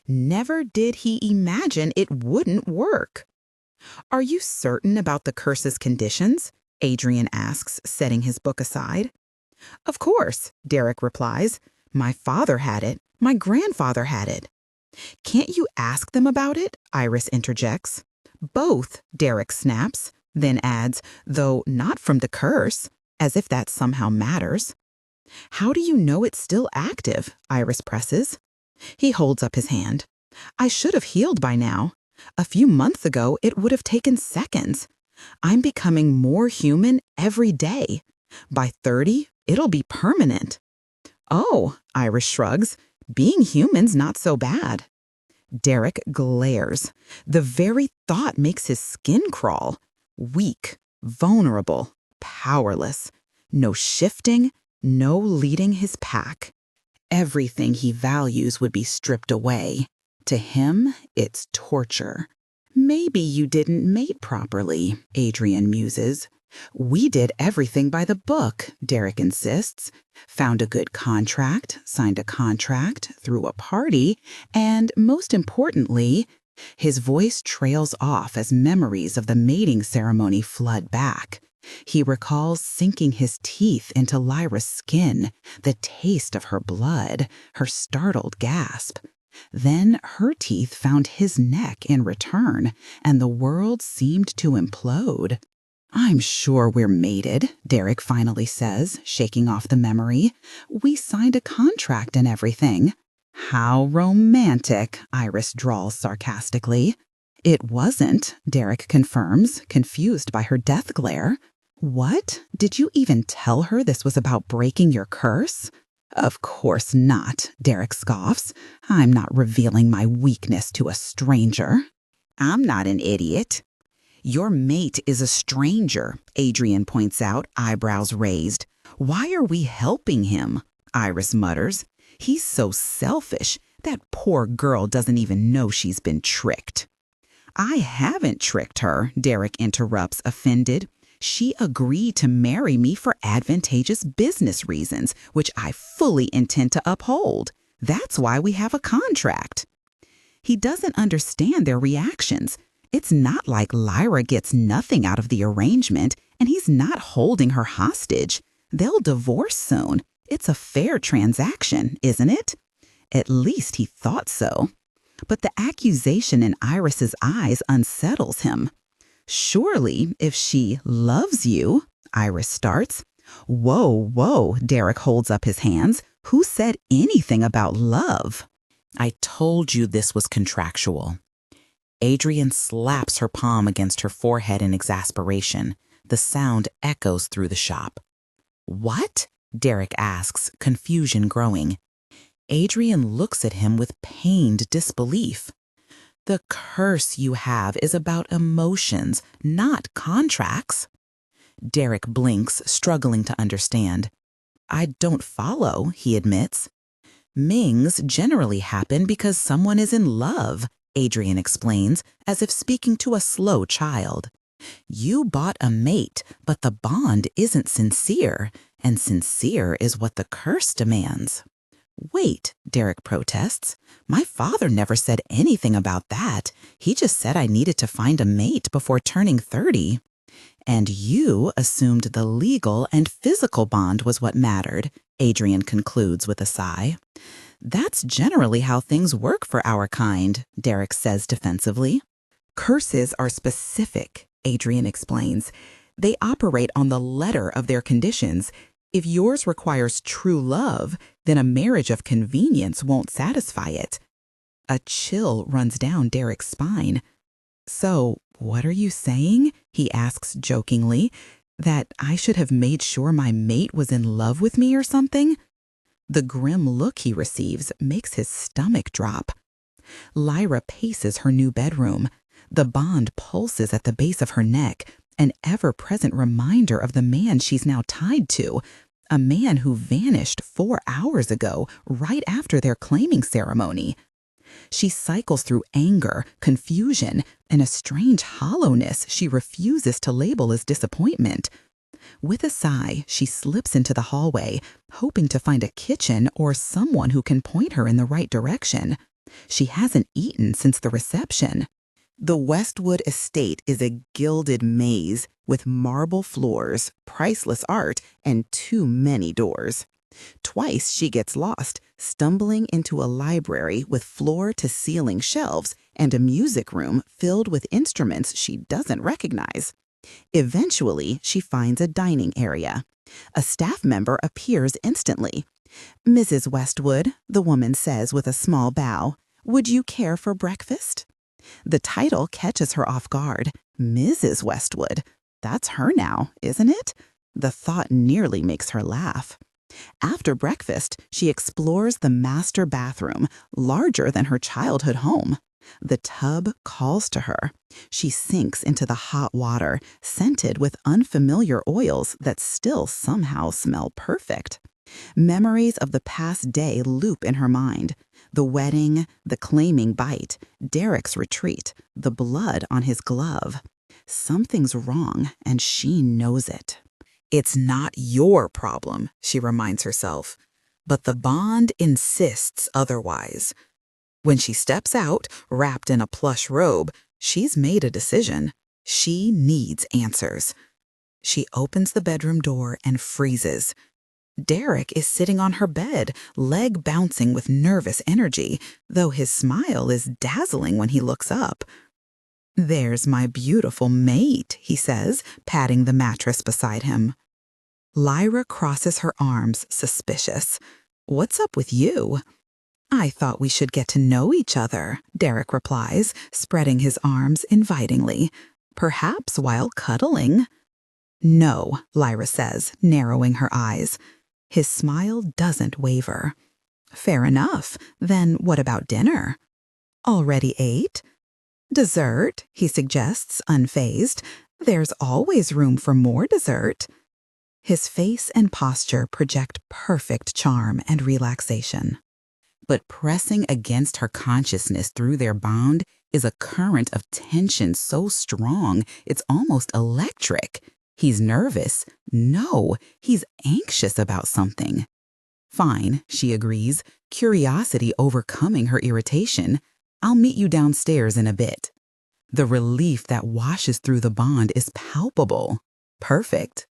S1: Never did he imagine it wouldn't work. Are you certain about the curse's conditions? Adrian asks, setting his book aside. Of course, Derek replies. My father had it. My grandfather had it. Can't you ask them about it? Iris interjects. Both, Derek snaps, then adds, though not from the curse, as if that somehow matters. How do you know it's still active? Iris presses. He holds up his hand. I should have healed by now. A few months ago, it would have taken seconds. I'm becoming more human every day. By 30, it'll be permanent. Oh, Iris shrugs. Being human's not so bad. Derek glares. The very thought makes his skin crawl. Weak, vulnerable, powerless. No shifting, no leading his pack. Everything he values would be stripped away. To him, it's torture. Maybe you didn't mate properly, Adrian muses. We did everything by the book, Derek insists. Found a good contract, signed a contract, threw a party, and most importantly, his voice trails off as memories of the mating ceremony flood back. He recalls sinking his teeth into Lyra's skin, the taste of her blood, her startled gasp. Then her teeth found his neck in return, and the world seemed to implode. I'm sure we're mated, Derek finally says, shaking off the memory. We signed a contract and everything. How romantic, Iris drawls sarcastically. It wasn't, Derek confirms, confused by her death glare. What? Did you even tell her this was about breaking your curse? Of course not, Derek scoffs. I'm not revealing my weakness to a stranger. I'm not an idiot. Your mate is a stranger, Adrian points out, eyebrows raised. Why are we helping him? Iris mutters. He's so selfish. That poor girl doesn't even know she's been tricked. I haven't tricked her, Derek interrupts, offended. She agreed to marry me for advantageous business reasons, which I fully intend to uphold. That's why we have a contract. He doesn't understand their reactions. It's not like Lyra gets nothing out of the arrangement, and he's not holding her hostage. They'll divorce soon. It's a fair transaction, isn't it? At least he thought so. But the accusation in Iris's eyes unsettles him. Surely, if she loves you, Iris starts. Whoa, Derek holds up his hands. Who said anything about love? I told you this was contractual. Adrian slaps her palm against her forehead in exasperation. The sound echoes through the shop. What? Derek asks, confusion growing. Adrian looks at him with pained disbelief. The curse you have is about emotions, not contracts. Derek blinks, struggling to understand. I don't follow, he admits. Mings generally happen because someone is in love, Adrian explains, as if speaking to a slow child. You bought a mate, but the bond isn't sincere, and sincere is what the curse demands. Wait, Derek protests. My father never said anything about that. He just said I needed to find a mate before turning 30. And you assumed the legal and physical bond was what mattered, Adrian concludes with a sigh. That's generally how things work for our kind, Derek says defensively. Curses are specific, Adrian explains. They operate on the letter of their conditions. If yours requires true love, then a marriage of convenience won't satisfy it. A chill runs down Derek's spine. So, what are you saying? He asks jokingly. That I should have made sure my mate was in love with me or something? The grim look he receives makes his stomach drop. Lyra paces her new bedroom. The bond pulses at the base of her neck, an ever-present reminder of the man she's now tied to, a man who vanished 4 hours ago, right after their claiming ceremony. She cycles through anger, confusion, and a strange hollowness she refuses to label as disappointment. With a sigh, she slips into the hallway, hoping to find a kitchen or someone who can point her in the right direction. She hasn't eaten since the reception. The Westwood estate is a gilded maze with marble floors, priceless art, and too many doors. Twice she gets lost, stumbling into a library with floor-to-ceiling shelves and a music room filled with instruments she doesn't recognize. Eventually, she finds a dining area. A staff member appears instantly. "Mrs. Westwood," the woman says with a small bow, "would you care for breakfast?" The title catches her off guard. Mrs. Westwood. That's her now, isn't it? The thought nearly makes her laugh. After breakfast, she explores the master bathroom, larger than her childhood home. The tub calls to her. She sinks into the hot water, scented with unfamiliar oils that still somehow smell perfect. Memories of the past day loop in her mind. The wedding, the claiming bite, Derek's retreat, the blood on his glove. Something's wrong, and she knows it. "It's not your problem," she reminds herself. But the bond insists otherwise. When she steps out, wrapped in a plush robe, she's made a decision. She needs answers. She opens the bedroom door and freezes. Derek is sitting on her bed, leg bouncing with nervous energy, though his smile is dazzling when he looks up. "There's my beautiful mate," he says, patting the mattress beside him. Lyra crosses her arms, suspicious. "What's up with you?" "I thought we should get to know each other," Derek replies, spreading his arms invitingly. "Perhaps while cuddling." "No," Lyra says, narrowing her eyes. His smile doesn't waver. "Fair enough. Then what about dinner?" "Already ate?" "Dessert," he suggests, unfazed. "There's always room for more dessert." His face and posture project perfect charm and relaxation. But pressing against her consciousness through their bond is a current of tension so strong it's almost electric. He's nervous. No, he's anxious about something. "Fine," she agrees, curiosity overcoming her irritation. "I'll meet you downstairs in a bit." The relief that washes through the bond is palpable. Perfect.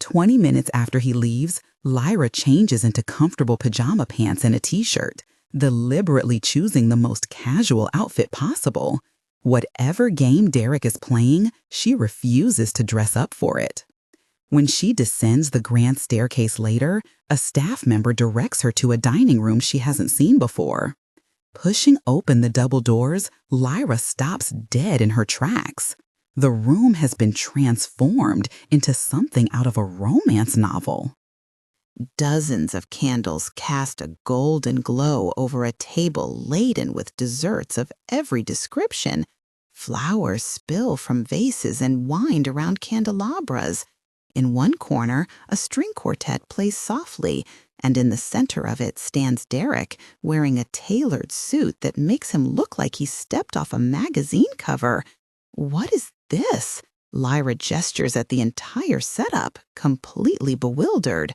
S1: 20 minutes after he leaves, Lyra changes into comfortable pajama pants and a t-shirt, deliberately choosing the most casual outfit possible. Whatever game Derek is playing, she refuses to dress up for it. When she descends the grand staircase later, a staff member directs her to a dining room she hasn't seen before. Pushing open the double doors, Lyra stops dead in her tracks. The room has been transformed into something out of a romance novel. Dozens of candles cast a golden glow over a table laden with desserts of every description. Flowers spill from vases and wind around candelabras. In one corner, a string quartet plays softly, and in the center of it stands Derek, wearing a tailored suit that makes him look like he stepped off a magazine cover. "What is this?" Lyra gestures at the entire setup, completely bewildered.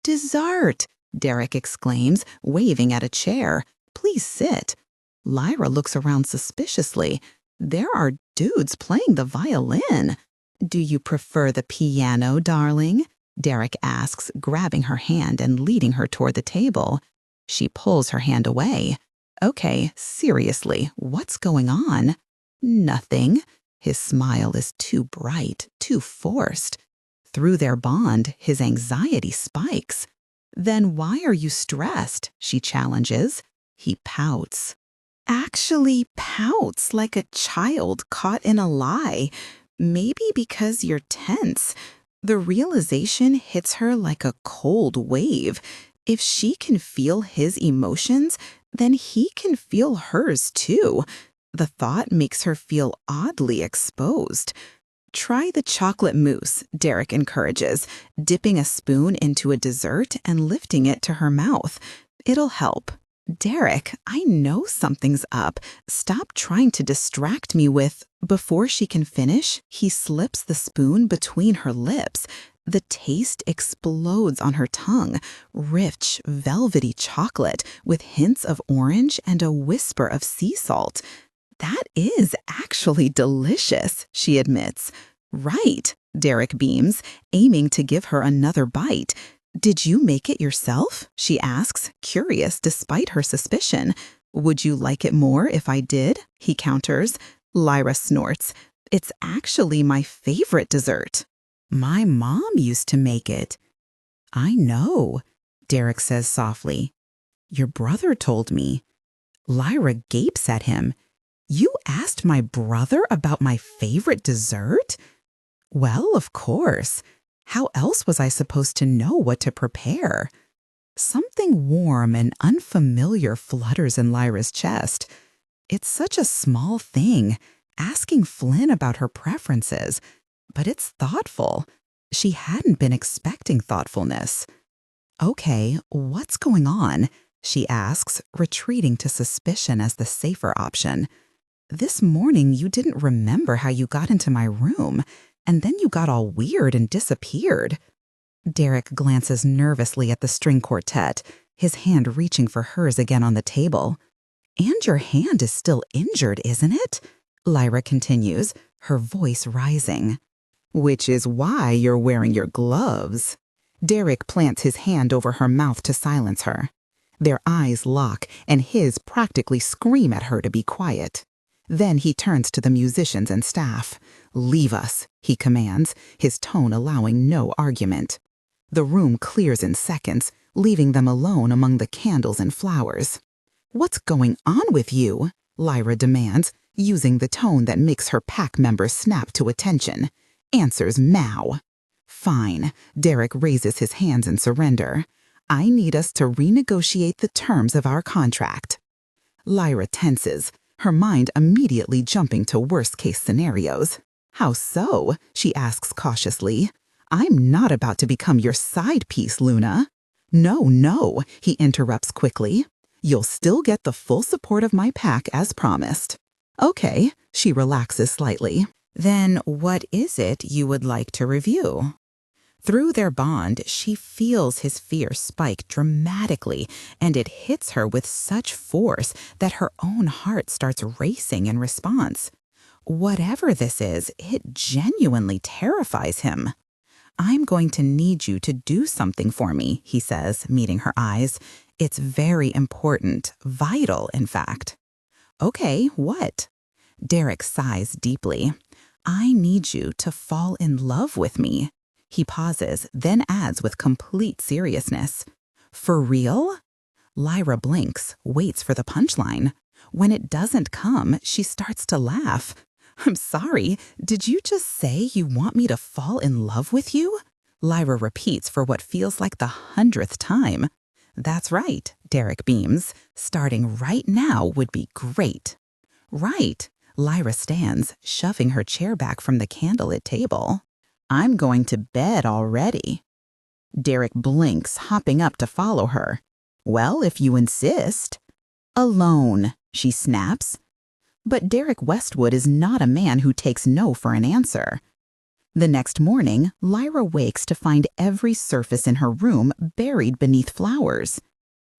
S1: "Dessert!" Derek exclaims, waving at a chair. "Please sit." Lyra looks around suspiciously. There are dudes playing the violin. "Do you prefer the piano, darling?" Derek asks, grabbing her hand and leading her toward the table. She pulls her hand away. "Okay, seriously, what's going on?" "Nothing." His smile is too bright, too forced. Through their bond, his anxiety spikes. "Then why are you stressed?" she challenges. He pouts. Actually pouts like a child caught in a lie. Maybe because you're tense. The realization hits her like a cold wave. If she can feel his emotions, then he can feel hers too. The thought makes her feel oddly exposed. "Try the chocolate mousse," Derek encourages, dipping a spoon into a dessert and lifting it to her mouth. "It'll help." "Derek, I know something's up. Stop trying to distract me with—" Before she can finish, he slips the spoon between her lips. The taste explodes on her tongue, rich, velvety chocolate with hints of orange and a whisper of sea salt. That is actually delicious, she admits. Right, Derek beams, aiming to give her another bite. Did you make it yourself? She asks, curious despite her suspicion. Would you like it more if I did? He counters. Lyra snorts. It's actually my favorite dessert. My mom used to make it. I know, Derek says softly. Your brother told me. Lyra gapes at him. You asked my brother about my favorite dessert? Well, of course. How else was I supposed to know what to prepare? Something warm and unfamiliar flutters in Lyra's chest. It's such a small thing, asking Flynn about her preferences, but it's thoughtful. She hadn't been expecting thoughtfulness. Okay, what's going on? She asks, retreating to suspicion as the safer option. This morning you didn't remember how you got into my room, and then you got all weird and disappeared. Derek glances nervously at the string quartet, his hand reaching for hers again on the table. And your hand is still injured, isn't it? Lyra continues, her voice rising. Which is why you're wearing your gloves. Derek plants his hand over her mouth to silence her. Their eyes lock, and his practically scream at her to be quiet. Then he turns to the musicians and staff. Leave us, he commands, his tone allowing no argument. The room clears in seconds, leaving them alone among the candles and flowers. What's going on with you? Lyra demands, using the tone that makes her pack members snap to attention. Answers now. Fine, Derek raises his hands in surrender. I need us to renegotiate the terms of our contract. Lyra tenses, her mind immediately jumping to worst-case scenarios. How so? She asks cautiously. I'm not about to become your side piece, Luna. No, he interrupts quickly. You'll still get the full support of my pack as promised. Okay, she relaxes slightly. Then what is it you would like to review? Through their bond, she feels his fear spike dramatically, and it hits her with such force that her own heart starts racing in response. Whatever this is, it genuinely terrifies him. I'm going to need you to do something for me, he says, meeting her eyes. It's very important, vital, in fact. Okay, what? Derek sighs deeply. I need you to fall in love with me. He pauses, then adds with complete seriousness. For real? Lyra blinks, waits for the punchline. When it doesn't come, she starts to laugh. I'm sorry, did you just say you want me to fall in love with you? Lyra repeats for what feels like the 100th time. That's right, Derek beams. Starting right now would be great. Right. Lyra stands, shoving her chair back from the candlelit table. I'm going to bed already. Derek blinks, hopping up to follow her. Well, if you insist. Alone, she snaps. But Derek Westwood is not a man who takes no for an answer. The next morning, Lyra wakes to find every surface in her room buried beneath flowers.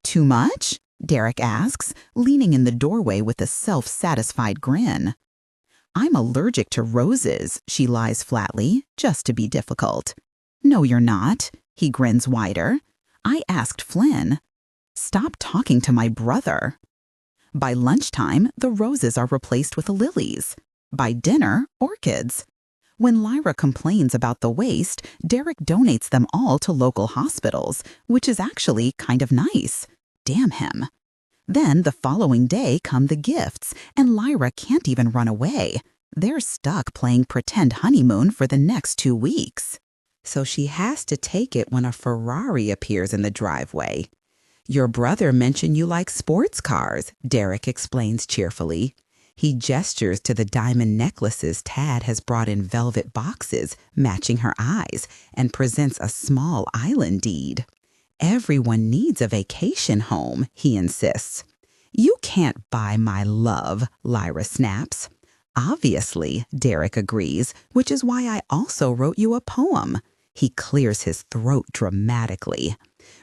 S1: Too much? Derek asks, leaning in the doorway with a self-satisfied grin. I'm allergic to roses, she lies flatly, just to be difficult. No, you're not, he grins wider. I asked Flynn. Stop talking to my brother. By lunchtime, the roses are replaced with lilies. By dinner, orchids. When Lyra complains about the waste, Derek donates them all to local hospitals, which is actually kind of nice. Damn him. Then the following day come the gifts, and Lyra can't even run away. They're stuck playing pretend honeymoon for the next 2 weeks. So she has to take it when a Ferrari appears in the driveway. Your brother mentioned you like sports cars, Derek explains cheerfully. He gestures to the diamond necklaces Tad has brought in velvet boxes, matching her eyes, and presents a small island deed. Everyone needs a vacation home, he insists. You can't buy my love, Lyra snaps. Obviously, Derek agrees, which is why I also wrote you a poem. He clears his throat dramatically.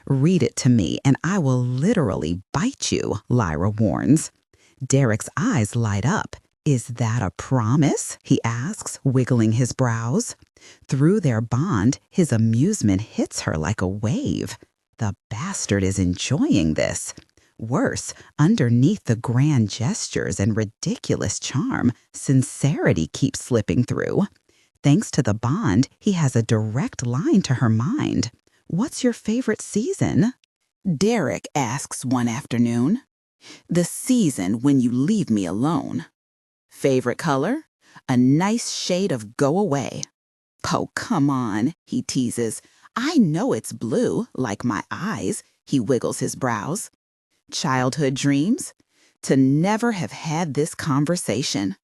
S1: "Read it to me, and I will literally bite you," Lyra warns. Derek's eyes light up. "Is that a promise?" he asks, wiggling his brows. Through their bond, his amusement hits her like a wave. The bastard is enjoying this. Worse, underneath the grand gestures and ridiculous charm, sincerity keeps slipping through. Thanks to the bond, he has a direct line to her mind. "What's your favorite season?" Derek asks one afternoon. "The season when you leave me alone." "Favorite color?" "A nice shade of go away." "Oh, come on," he teases. "I know it's blue, like my eyes." He wiggles his brows. "Childhood dreams?" "To never have had this conversation."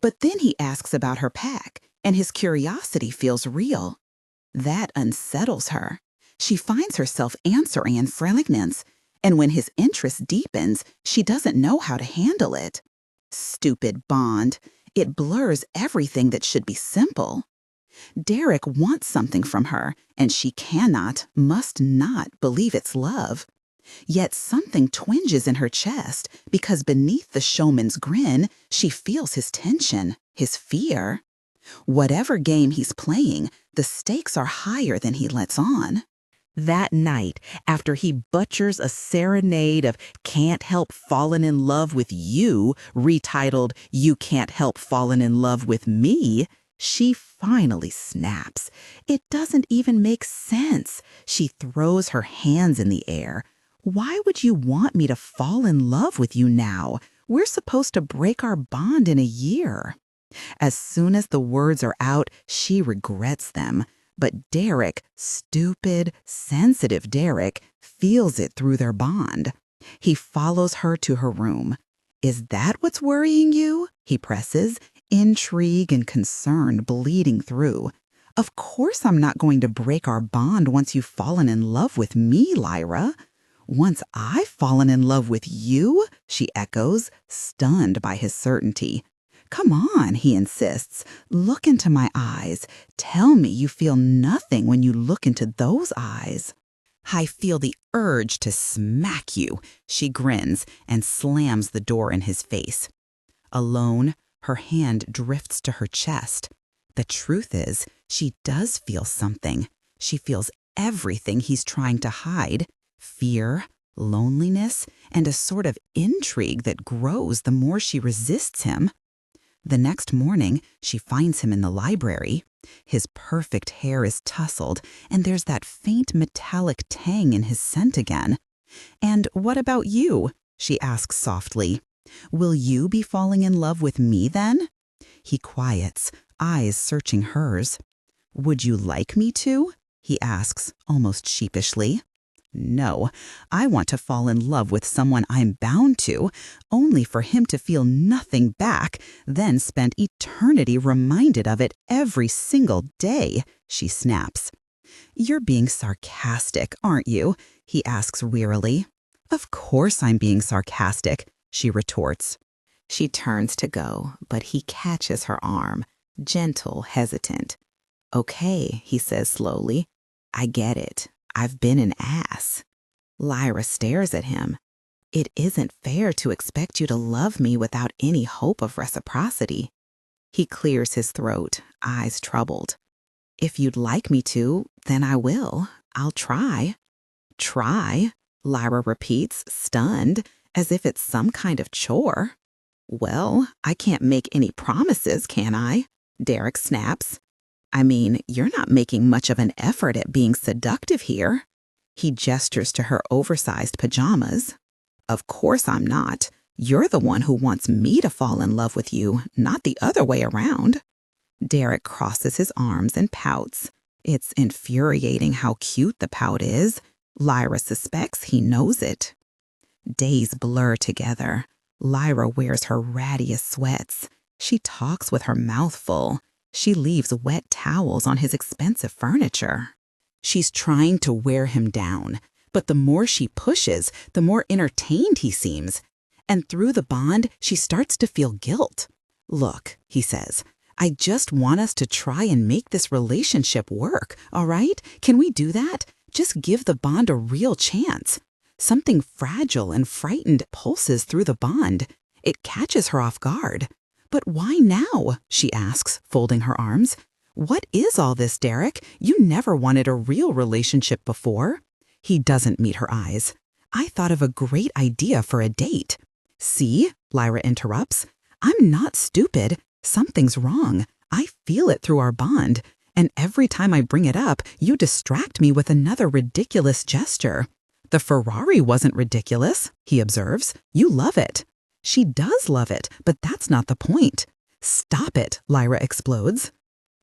S1: But then he asks about her pack, and his curiosity feels real. That unsettles her. She finds herself answering in fragments, and when his interest deepens, she doesn't know how to handle it. Stupid bond. It blurs everything that should be simple. Derek wants something from her, and she cannot, must not believe it's love. Yet something twinges in her chest because beneath the showman's grin, she feels his tension, his fear. Whatever game he's playing, the stakes are higher than he lets on. That night, after he butchers a serenade of "Can't Help Falling in Love with You," retitled "You Can't Help Falling in Love with Me," she finally snaps. It doesn't even make sense. She throws her hands in the air. "Why would you want me to fall in love with you now? We're supposed to break our bond in a year." As soon as the words are out, she regrets them. But Derek, stupid, sensitive Derek, feels it through their bond. He follows her to her room. "Is that what's worrying you?" he presses, intrigue and concern bleeding through. "Of course I'm not going to break our bond once you've fallen in love with me, Lyra." "Once I've fallen in love with you?" she echoes, stunned by his certainty. "Come on," he insists. "Look into my eyes. Tell me you feel nothing when you look into those eyes." "I feel the urge to smack you," she grins and slams the door in his face. Alone, her hand drifts to her chest. The truth is, she does feel something. She feels everything he's trying to hide. Fear, loneliness, and a sort of intrigue that grows the more she resists him. The next morning, she finds him in the library. His perfect hair is tousled, and there's that faint metallic tang in his scent again. "And what about you?" she asks softly. "Will you be falling in love with me then?" He quiets, eyes searching hers. "Would you like me to?" he asks, almost sheepishly. "No, I want to fall in love with someone I'm bound to, only for him to feel nothing back, then spend eternity reminded of it every single day," she snaps. "You're being sarcastic, aren't you?" he asks wearily. "Of course I'm being sarcastic," she retorts. She turns to go, but he catches her arm, gentle, hesitant. "Okay," he says slowly. "I get it. I've been an ass." Lyra stares at him. "It isn't fair to expect you to love me without any hope of reciprocity." He clears his throat, eyes troubled. "If you'd like me to, then I will. I'll try." "Try?" Lyra repeats, stunned, as if it's some kind of chore. "Well, I can't make any promises, can I?" Derek snaps. "I mean, you're not making much of an effort at being seductive here." He gestures to her oversized pajamas. "Of course I'm not. You're the one who wants me to fall in love with you, not the other way around." Derek crosses his arms and pouts. It's infuriating how cute the pout is. Lyra suspects he knows it. Days blur together. Lyra wears her rattiest sweats. She talks with her mouth full. She leaves wet towels on his expensive furniture. She's trying to wear him down, but the more she pushes, the more entertained he seems. And through the bond, she starts to feel guilt. "Look," he says, I just want us to try and make this relationship work, all right? Can we do that? Just give the bond a real chance. Something fragile and frightened pulses through the bond. It catches her off guard. But why now? She asks, folding her arms. What is all this, Derek? You never wanted a real relationship before. He doesn't meet her eyes. I thought of a great idea for a date. See, Lyra interrupts. I'm not stupid. Something's wrong. I feel it through our bond. And every time I bring it up, you distract me with another ridiculous gesture. The Ferrari wasn't ridiculous, he observes. You love it. She does love it, but that's not the point. Stop it, Lyra explodes.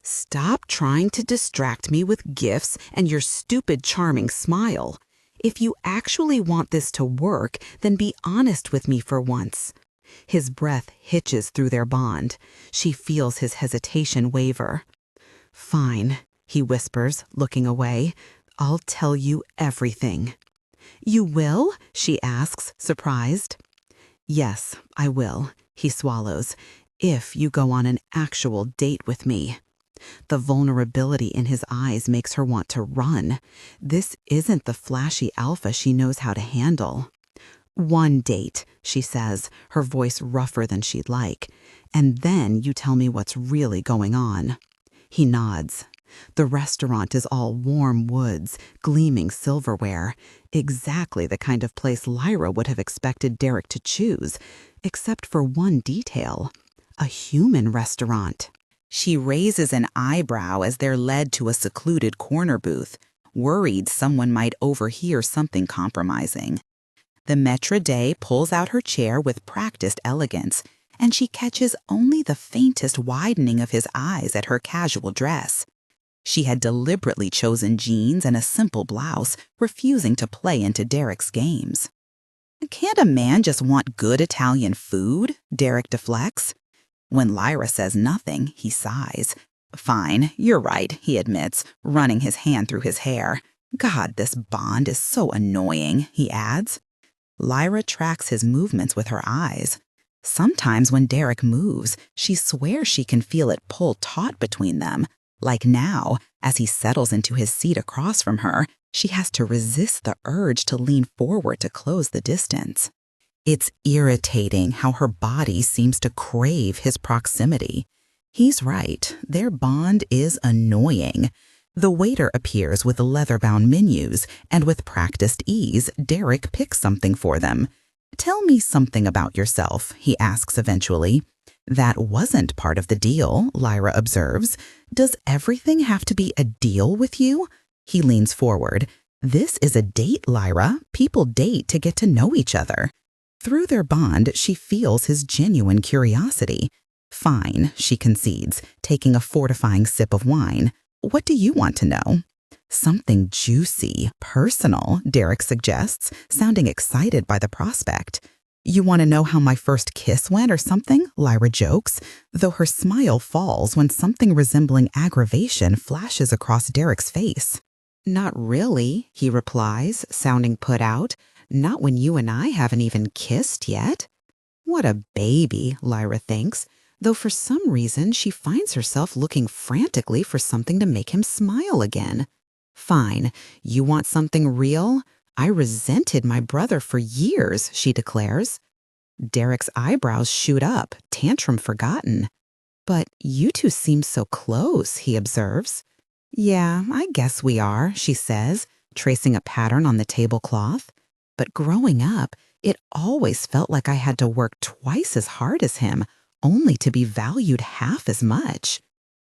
S1: Stop trying to distract me with gifts and your stupid, charming smile. If you actually want this to work, then be honest with me for once. His breath hitches through their bond. She feels his hesitation waver. Fine, he whispers, looking away. I'll tell you everything. You will? She asks, surprised. Yes, I will, he swallows, if you go on an actual date with me. The vulnerability in his eyes makes her want to run. This isn't the flashy alpha she knows how to handle. One date, she says, her voice rougher than she'd like. And then you tell me what's really going on. He nods. The restaurant is all warm woods, gleaming silverware. Exactly the kind of place Lyra would have expected Derek to choose, except for one detail. A human restaurant. She raises an eyebrow as they're led to a secluded corner booth, worried someone might overhear something compromising. The maître d' pulls out her chair with practiced elegance, and she catches only the faintest widening of his eyes at her casual dress. She had deliberately chosen jeans and a simple blouse, refusing to play into Derek's games. Can't a man just want good Italian food? Derek deflects. When Lyra says nothing, he sighs. Fine, you're right, he admits, running his hand through his hair. God, this bond is so annoying, he adds. Lyra tracks his movements with her eyes. Sometimes when Derek moves, she swears she can feel it pull taut between them. Like now, as he settles into his seat across from her, she has to resist the urge to lean forward to close the distance. It's irritating how her body seems to crave his proximity. He's right, their bond is annoying. The waiter appears with leather-bound menus, and with practiced ease, Derek picks something for them. Tell me something about yourself, he asks eventually. That wasn't part of the deal, Lyra observes. Does everything have to be a deal with you? He leans forward. This is a date, Lyra. People date to get to know each other. Through their bond, she feels his genuine curiosity. Fine, she concedes, taking a fortifying sip of wine. What do you want to know? Something juicy, personal, Derek suggests, sounding excited by the prospect. You want to know how my first kiss went or something? Lyra jokes, though her smile falls when something resembling aggravation flashes across Derek's face. Not really, he replies, sounding put out. Not when you and I haven't even kissed yet. What a baby, Lyra thinks, though for some reason she finds herself looking frantically for something to make him smile again. Fine, you want something real? I resented my brother for years, she declares. Derek's eyebrows shoot up, tantrum forgotten. But you two seem so close, he observes. Yeah, I guess we are, she says, tracing a pattern on the tablecloth. But growing up, it always felt like I had to work twice as hard as him, only to be valued half as much.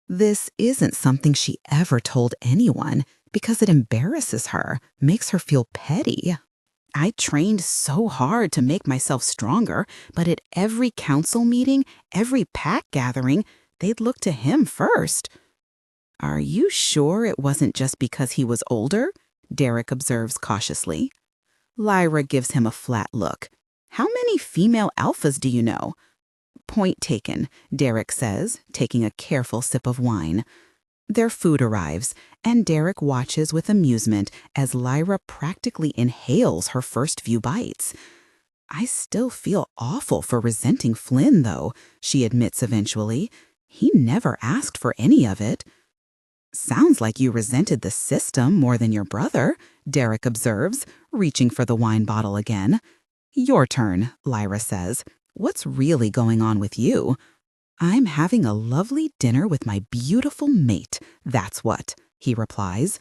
S1: This isn't something she ever told anyone because it embarrasses her, makes her feel petty. I trained so hard to make myself stronger, but at every council meeting, every pack gathering, they'd look to him first. Are you sure it wasn't just because he was older? Derek observes cautiously. Lyra gives him a flat look. How many female alphas do you know? Point taken, Derek says, taking a careful sip of wine. Their food arrives, and Derek watches with amusement as Lyra practically inhales her first few bites. I still feel awful for resenting Flynn, though, she admits eventually. He never asked for any of it. Sounds like you resented the system more than your brother, Derek observes, reaching for the wine bottle again. Your turn, Lyra says. What's really going on with you? I'm having a lovely dinner with my beautiful mate, that's what, he replies.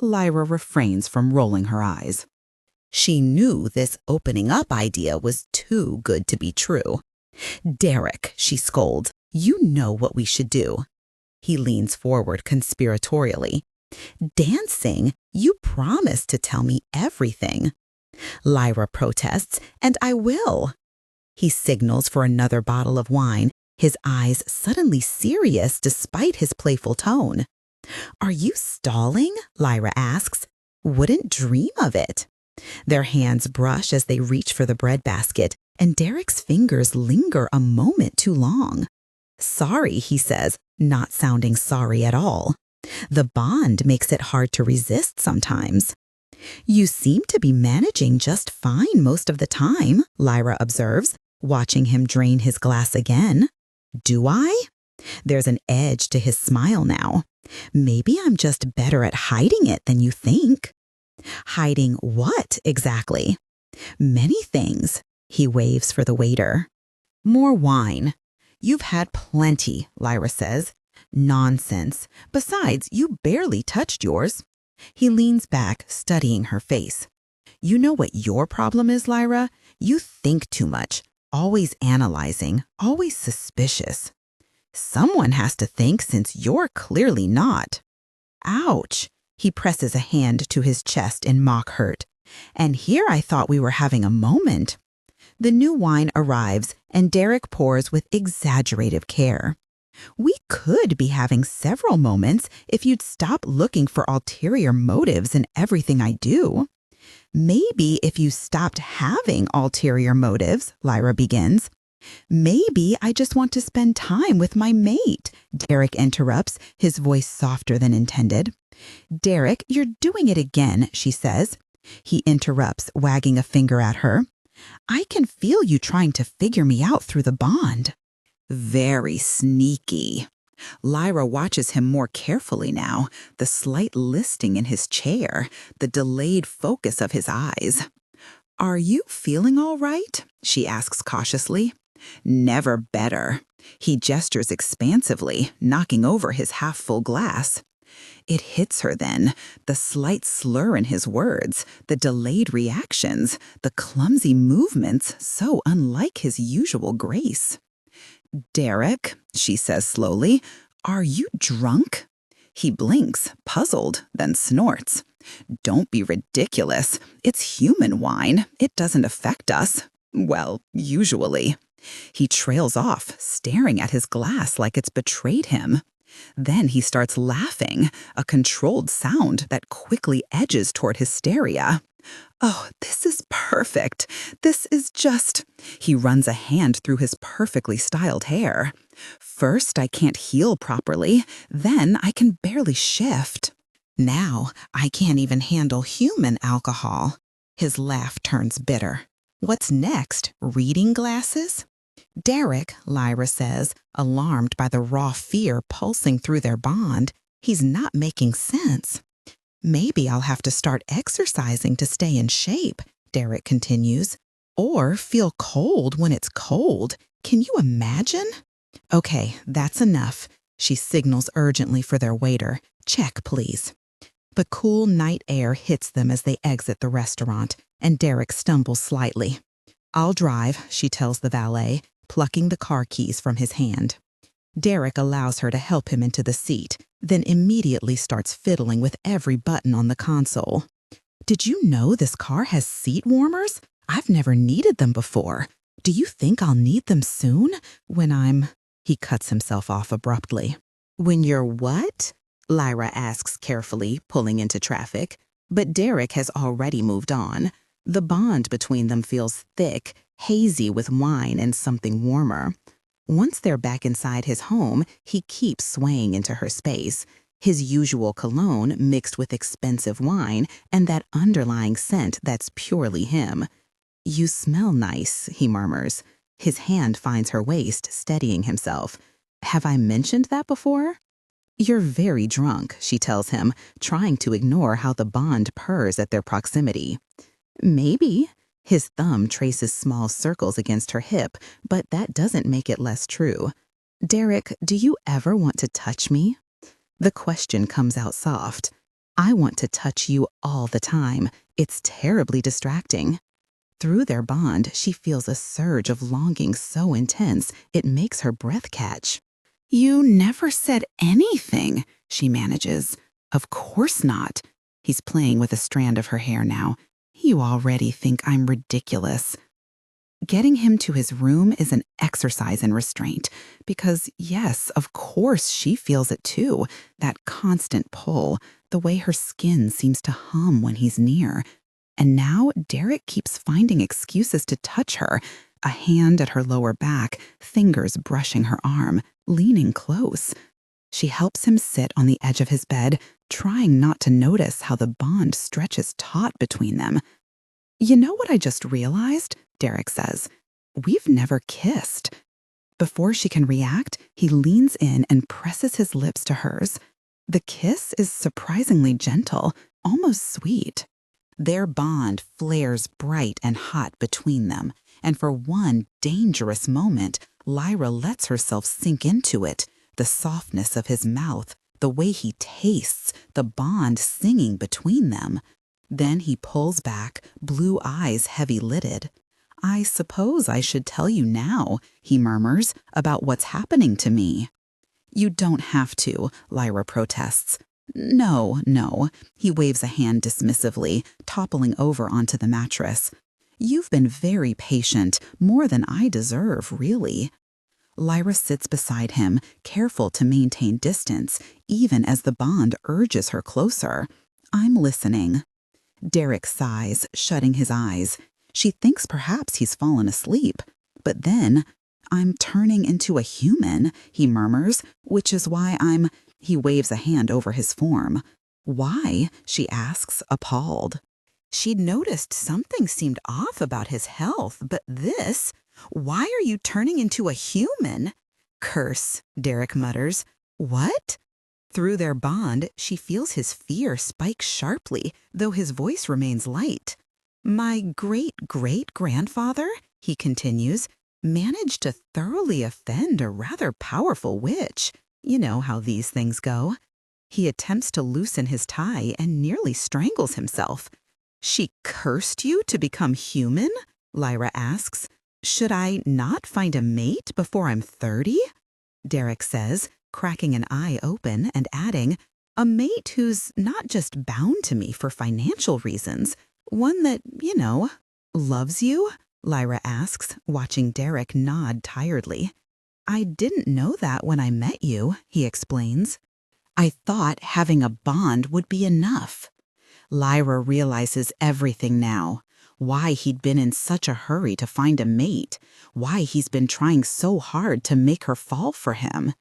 S1: Lyra refrains from rolling her eyes. She knew this opening up idea was too good to be true. Derek, she scolds, you know what we should do. He leans forward conspiratorially. Dancing? You promised to tell me everything. Lyra protests, and I will. He signals for another bottle of wine, his eyes suddenly serious despite his playful tone. Are you stalling? Lyra asks. Wouldn't dream of it. Their hands brush as they reach for the breadbasket, and Derek's fingers linger a moment too long. Sorry, he says, not sounding sorry at all. The bond makes it hard to resist sometimes. You seem to be managing just fine most of the time, Lyra observes, watching him drain his glass again. Do I? There's an edge to his smile now. Maybe I'm just better at hiding it than you think. Hiding what, exactly? Many things. He waves for the waiter. More wine. You've had plenty, Lyra says. Nonsense. Besides, you barely touched yours. He leans back, studying her face. You know what your problem is, Lyra? You think too much, always analyzing, always suspicious. Someone has to think since you're clearly not. Ouch. He presses a hand to his chest in mock hurt. And here I thought we were having a moment. The new wine arrives, and Derek pours with exaggerated care. We could be having several moments if you'd stop looking for ulterior motives in everything I do. Maybe if you stopped having ulterior motives, Lyra begins. Maybe I just want to spend time with my mate, Derek interrupts, his voice softer than intended. Derek, you're doing it again, she says. He interrupts, wagging a finger at her. I can feel you trying to figure me out through the bond. Very sneaky. Lyra watches him more carefully now, the slight listing in his chair, the delayed focus of his eyes. Are you feeling all right? She asks cautiously. Never better. He gestures expansively, knocking over his half-full glass. It hits her then, the slight slur in his words, the delayed reactions, the clumsy movements so unlike his usual grace. Derek, she says slowly, are you drunk? He blinks, puzzled, then snorts. Don't be ridiculous. It's human wine. It doesn't affect us. Well, usually. He trails off, staring at his glass like it's betrayed him. Then he starts laughing, a controlled sound that quickly edges toward hysteria. Oh, this is perfect. This is just... He runs a hand through his perfectly styled hair. First, I can't heel properly. Then I can barely shift. Now, I can't even handle human alcohol. His laugh turns bitter. What's next? Reading glasses? Derek, Lyra says, alarmed by the raw fear pulsing through their bond. He's not making sense. Maybe I'll have to start exercising to stay in shape, Derek continues. Or feel cold when it's cold. Can you imagine? Okay, that's enough. She signals urgently for their waiter. Check, please. The cool night air hits them as they exit the restaurant, and Derek stumbles slightly. I'll drive, she tells the valet, plucking the car keys from his hand. Derek allows her to help him into the seat, then immediately starts fiddling with every button on the console. Did you know this car has seat warmers? I've never needed them before. Do you think I'll need them soon? He cuts himself off abruptly. When you're what? Lyra asks carefully, pulling into traffic. But Derek has already moved on. The bond between them feels thick, hazy with wine and something warmer. Once they're back inside his home, he keeps swaying into her space, his usual cologne mixed with expensive wine and that underlying scent that's purely him. You smell nice, he murmurs. His hand finds her waist, steadying himself. Have I mentioned that before? You're very drunk, she tells him, trying to ignore how the bond purrs at their proximity. Maybe. His thumb traces small circles against her hip, but that doesn't make it less true. Derek, do you ever want to touch me? The question comes out soft. I want to touch you all the time. It's terribly distracting. Through their bond, she feels a surge of longing so intense it makes her breath catch. You never said anything, she manages. Of course not. He's playing with a strand of her hair now. You already think I'm ridiculous. Getting him to his room is an exercise in restraint because, yes, of course she feels it too, that constant pull, the way her skin seems to hum when he's near. And now Derek keeps finding excuses to touch her, a hand at her lower back, fingers brushing her arm, leaning close. She helps him sit on the edge of his bed, trying not to notice how the bond stretches taut between them. You know what I just realized? Derek says. We've never kissed. Before she can react, he leans in and presses his lips to hers. The kiss is surprisingly gentle, almost sweet. Their bond flares bright and hot between them, and for one dangerous moment, Lyra lets herself sink into it, the softness of his mouth, the way he tastes, the bond singing between them. Then he pulls back, blue eyes heavy-lidded. I suppose I should tell you now, he murmurs, about what's happening to me. You don't have to, Lyra protests. No. He waves a hand dismissively, toppling over onto the mattress. You've been very patient, more than I deserve, really. Lyra sits beside him, careful to maintain distance, even as the bond urges her closer. I'm listening. Derek sighs, shutting his eyes. She thinks perhaps he's fallen asleep. But then, I'm turning into a human, he murmurs, which is why He waves a hand over his form. Why? She asks, appalled. She'd noticed something seemed off about his health, but this? Why are you turning into a human? Curse, Derek mutters. What? Through their bond, she feels his fear spike sharply, though his voice remains light. My great-great-grandfather, he continues, managed to thoroughly offend a rather powerful witch. You know how these things go. He attempts to loosen his tie and nearly strangles himself. She cursed you to become human? Lyra asks. Should I not find a mate before I'm 30? Derek says, cracking an eye open and adding, a mate who's not just bound to me for financial reasons, one that, loves you? Lyra asks, watching Derek nod tiredly. I didn't know that when I met you, he explains. I thought having a bond would be enough. Lyra realizes everything now. Why he'd been in such a hurry to find a mate. Why he's been trying so hard to make her fall for him.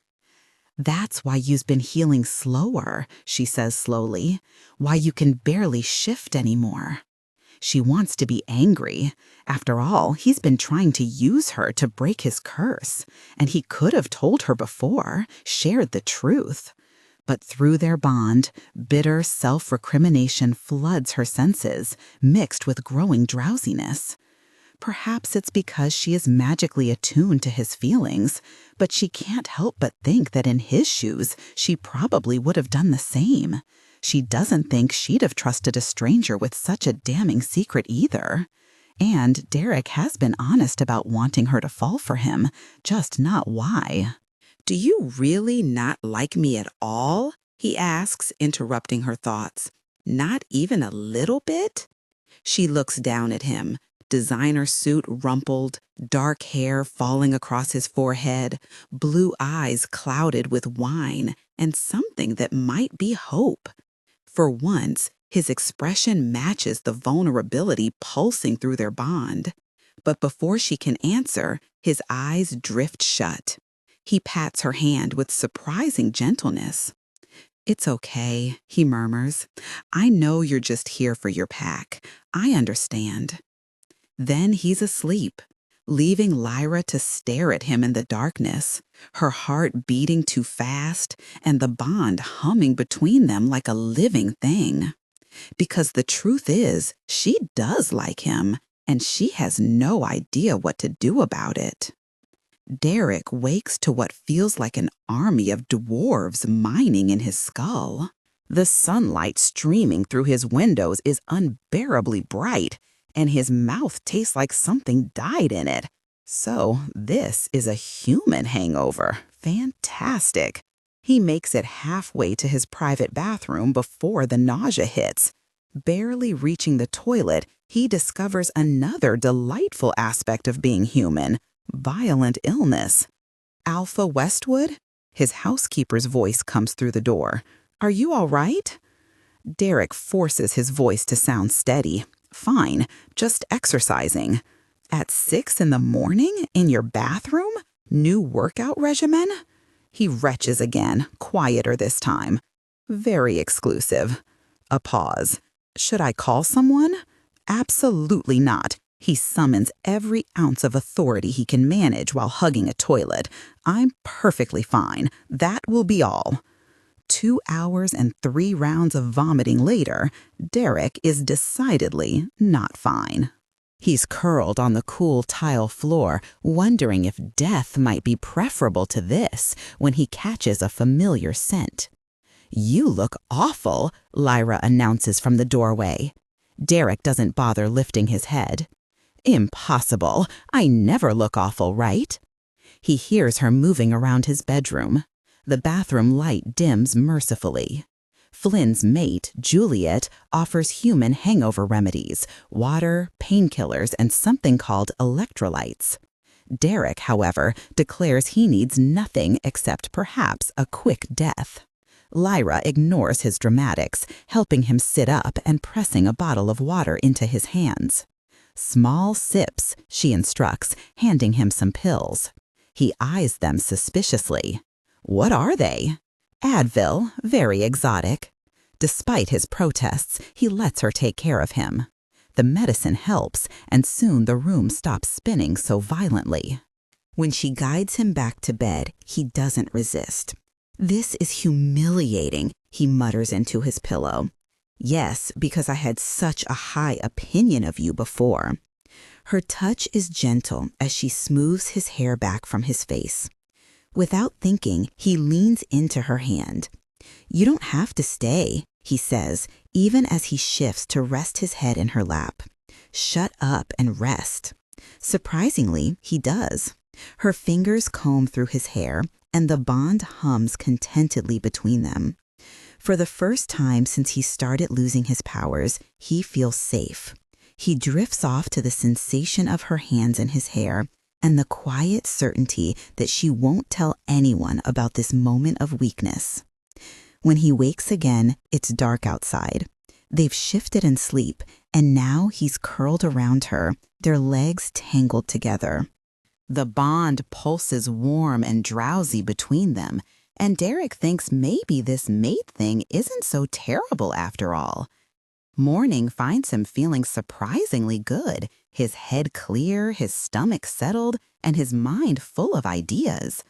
S1: That's why you've been healing slower, she says slowly. Why you can barely shift anymore. She wants to be angry. After all, he's been trying to use her to break his curse, and he could have told her before, shared the truth. But through their bond, bitter self-recrimination floods her senses, mixed with growing drowsiness. Perhaps it's because she is magically attuned to his feelings, but she can't help but think that in his shoes, she probably would have done the same. She doesn't think she'd have trusted a stranger with such a damning secret either. And Derek has been honest about wanting her to fall for him, just not why. Do you really not like me at all? He asks, interrupting her thoughts. Not even a little bit? She looks down at him, designer suit rumpled, dark hair falling across his forehead, blue eyes clouded with wine, and something that might be hope. For once, his expression matches the vulnerability pulsing through their bond. But before she can answer, his eyes drift shut. He pats her hand with surprising gentleness. It's okay, he murmurs. I know you're just here for your pack. I understand. Then he's asleep. leaving Lyra to stare at him in the darkness, her heart beating too fast and the bond humming between them like a living thing. Because the truth is, she does like him, and she has no idea what to do about it. Derek wakes to what feels like an army of dwarves mining in his skull. The sunlight streaming through his windows is unbearably bright, and his mouth tastes like something died in it. So this is a human hangover. Fantastic. He makes it halfway to his private bathroom before the nausea hits. Barely reaching the toilet, he discovers another delightful aspect of being human: violent illness. Alpha Westwood? His housekeeper's voice comes through the door. Are you all right? Derek forces his voice to sound steady. Fine, just exercising. At 6 in the morning? In your bathroom? New workout regimen? He retches again, quieter this time. Very exclusive. A pause. Should I call someone? Absolutely not. He summons every ounce of authority he can manage while hugging a toilet. I'm perfectly fine. That will be all. 2 hours and 3 rounds of vomiting later, Derek is decidedly not fine. He's curled on the cool tile floor, wondering if death might be preferable to this when he catches a familiar scent. You look awful, Lyra announces from the doorway. Derek doesn't bother lifting his head. Impossible. I never look awful, right? He hears her moving around his bedroom. The bathroom light dims mercifully. Flynn's mate, Juliet, offers human hangover remedies: water, painkillers, and something called electrolytes. Derek, however, declares he needs nothing except perhaps a quick death. Lyra ignores his dramatics, helping him sit up and pressing a bottle of water into his hands. Small sips, she instructs, handing him some pills. He eyes them suspiciously. What are they? Advil, very exotic. Despite his protests, he lets her take care of him. The medicine helps, and soon the room stops spinning so violently. When she guides him back to bed, he doesn't resist. This is humiliating, he mutters into his pillow. Yes, because I had such a high opinion of you before. Her touch is gentle as she smooths his hair back from his face. Without thinking, he leans into her hand. You don't have to stay, he says, even as he shifts to rest his head in her lap. Shut up and rest. Surprisingly, he does. Her fingers comb through his hair, and the bond hums contentedly between them. For the first time since he started losing his powers, he feels safe. He drifts off to the sensation of her hands in his hair and the quiet certainty that she won't tell anyone about this moment of weakness. When he wakes again, it's dark outside. They've shifted in sleep, and now he's curled around her, their legs tangled together. The bond pulses warm and drowsy between them, and Derek thinks maybe this mate thing isn't so terrible after all. Morning finds him feeling surprisingly good, his head clear, his stomach settled, and his mind full of ideas.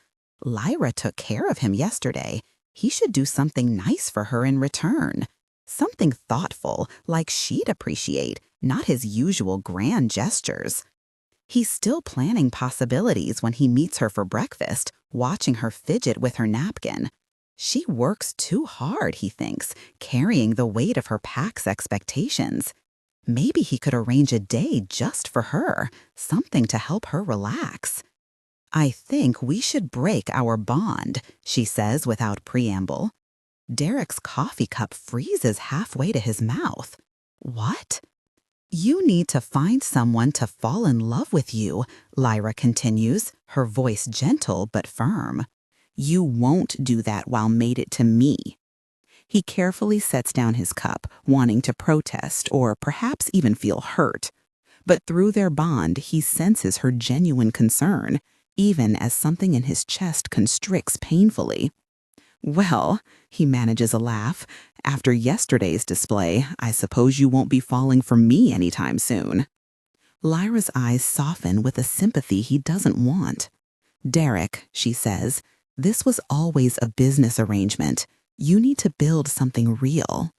S1: Lyra took care of him yesterday. He should do something nice for her in return. Something thoughtful, like she'd appreciate, not his usual grand gestures. He's still planning possibilities when he meets her for breakfast, watching her fidget with her napkin. She works too hard, he thinks, carrying the weight of her pack's expectations. Maybe he could arrange a day just for her, something to help her relax. I think we should break our bond, she says without preamble. Derek's coffee cup freezes halfway to his mouth. What? You need to find someone to fall in love with you, Lyra continues, her voice gentle but firm. You won't do that while mated to me. He carefully sets down his cup, wanting to protest or perhaps even feel hurt. But through their bond, he senses her genuine concern, even as something in his chest constricts painfully. Well, he manages a laugh. After yesterday's display, I suppose you won't be falling for me anytime soon. Lyra's eyes soften with a sympathy he doesn't want. Derek, she says, this was always a business arrangement. You need to build something real.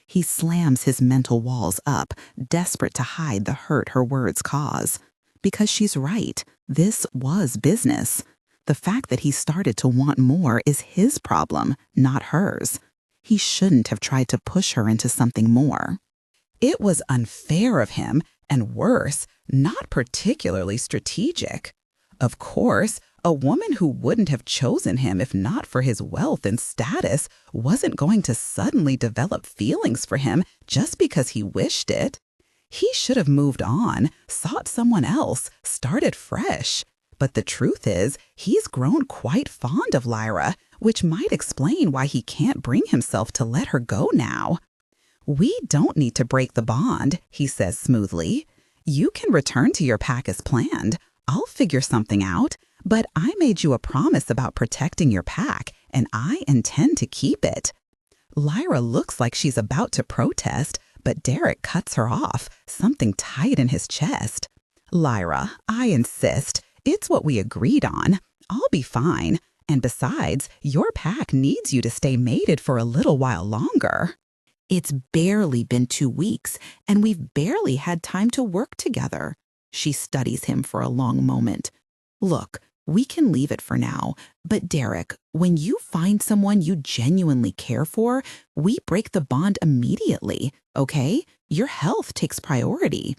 S1: He slams his mental walls up, desperate to hide the hurt her words cause. Because she's right, this was business. The fact that he started to want more is his problem, not hers. He shouldn't have tried to push her into something more. It was unfair of him, and worse, not particularly strategic. Of course, a woman who wouldn't have chosen him if not for his wealth and status wasn't going to suddenly develop feelings for him just because he wished it. He should have moved on, sought someone else, started fresh. But the truth is, he's grown quite fond of Lyra, which might explain why he can't bring himself to let her go now. We don't need to break the bond, he says smoothly. You can return to your pack as planned. I'll figure something out, but I made you a promise about protecting your pack, and I intend to keep it. Lyra looks like she's about to protest, but Derek cuts her off, something tight in his chest. Lyra, I insist. It's what we agreed on. I'll be fine. And besides, your pack needs you to stay mated for a little while longer. It's barely been 2 weeks, and we've barely had time to work together. She studies him for a long moment. Look, we can leave it for now, but Derek, when you find someone you genuinely care for, we break the bond immediately, okay? Your health takes priority.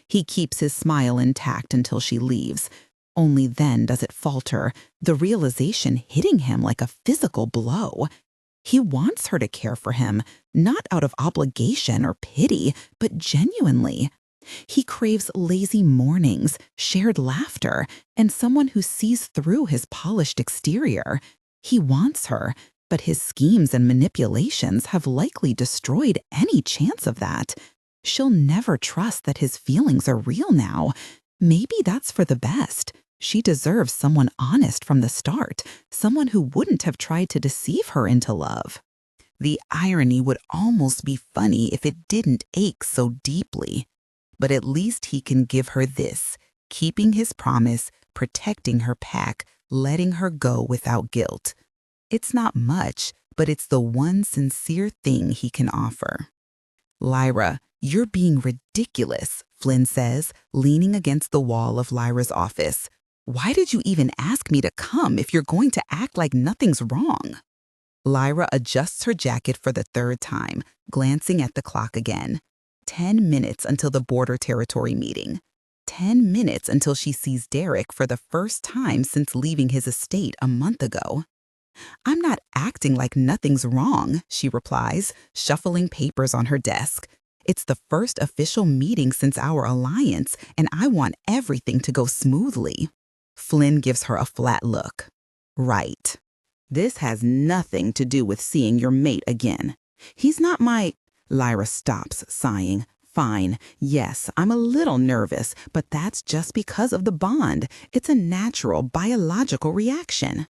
S1: He keeps his smile intact until she leaves. Only then does it falter, the realization hitting him like a physical blow. He wants her to care for him, not out of obligation or pity, but genuinely. He craves lazy mornings, shared laughter, and someone who sees through his polished exterior. He wants her, but his schemes and manipulations have likely destroyed any chance of that. She'll never trust that his feelings are real now. Maybe that's for the best. She deserves someone honest from the start, someone who wouldn't have tried to deceive her into love. The irony would almost be funny if it didn't ache so deeply. But at least he can give her this, keeping his promise, protecting her pack, letting her go without guilt. It's not much, but it's the one sincere thing he can offer. Lyra, you're being ridiculous, Flynn says, leaning against the wall of Lyra's office. Why did you even ask me to come if you're going to act like nothing's wrong? Lyra adjusts her jacket for the 3rd time, glancing at the clock again. 10 minutes until the border territory meeting. 10 minutes until she sees Derek for the first time since leaving his estate a month ago. I'm not acting like nothing's wrong, she replies, shuffling papers on her desk. It's the first official meeting since our alliance, and I want everything to go smoothly. Flynn gives her a flat look. Right. This has nothing to do with seeing your mate again. He's not my... Lyra stops, sighing. Fine. Yes, I'm a little nervous, but that's just because of the bond. It's a natural biological reaction.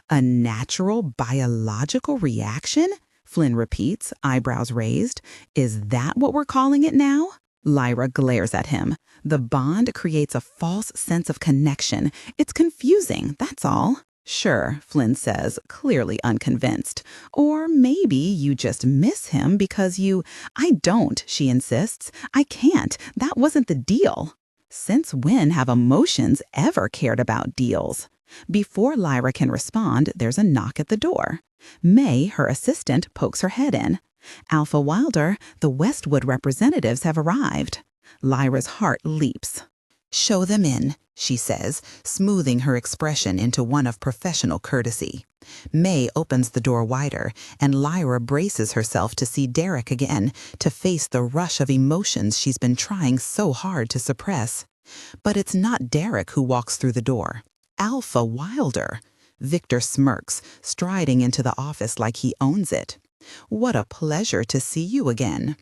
S1: A natural biological reaction? Flynn repeats, eyebrows raised. Is that what we're calling it now? Lyra glares at him. The bond creates a false sense of connection. It's confusing, that's all. Sure, Flynn says, clearly unconvinced. Or maybe you just miss him because you... I don't, she insists. I can't. That wasn't the deal. Since when have emotions ever cared about deals? Before Lyra can respond, there's a knock at the door. May, her assistant, pokes her head in. Alpha Wilder, the Westwood representatives have arrived. Lyra's heart leaps. Show them in, she says, smoothing her expression into one of professional courtesy. May opens the door wider, and Lyra braces herself to see Derek again, to face the rush of emotions she's been trying so hard to suppress. But it's not Derek who walks through the door. Alpha Wilder. Victor smirks, striding into the office like he owns it. What a pleasure to see you again.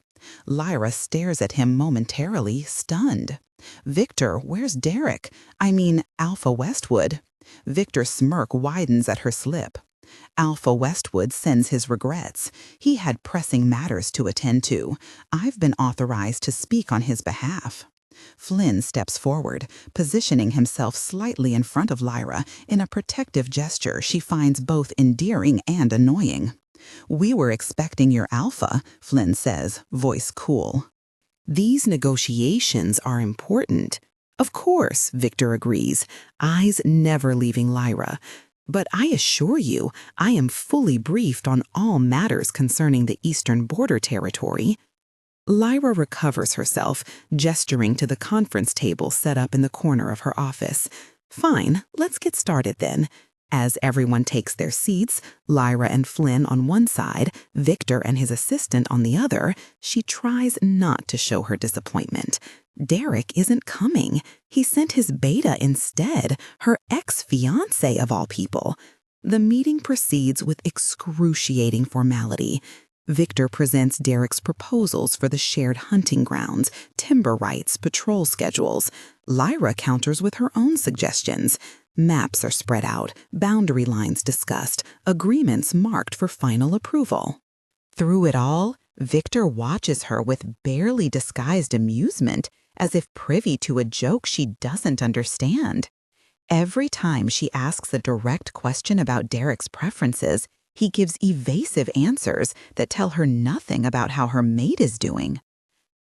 S1: Lyra stares at him momentarily, stunned. Victor, where's Derek? I mean, Alpha Westwood. Victor's smirk widens at her slip. Alpha Westwood sends his regrets. He had pressing matters to attend to. I've been authorized to speak on his behalf. Flynn steps forward, positioning himself slightly in front of Lyra in a protective gesture she finds both endearing and annoying. "We were expecting your alpha," Flynn says, voice cool. "These negotiations are important." "Of course," Victor agrees, eyes never leaving Lyra. "But I assure you, I am fully briefed on all matters concerning the Eastern Border Territory." Lyra recovers herself, gesturing to the conference table set up in the corner of her office. "Fine, let's get started then." As everyone takes their seats, Lyra and Flynn on one side, Victor and his assistant on the other, she tries not to show her disappointment. Derek isn't coming. He sent his beta instead, her ex-fiancé of all people. The meeting proceeds with excruciating formality. Victor presents Derek's proposals for the shared hunting grounds, timber rights, patrol schedules. Lyra counters with her own suggestions. Maps are spread out, boundary lines discussed, agreements marked for final approval. Through it all, Victor watches her with barely disguised amusement, as if privy to a joke she doesn't understand. Every time she asks a direct question about Derek's preferences, he gives evasive answers that tell her nothing about how her mate is doing.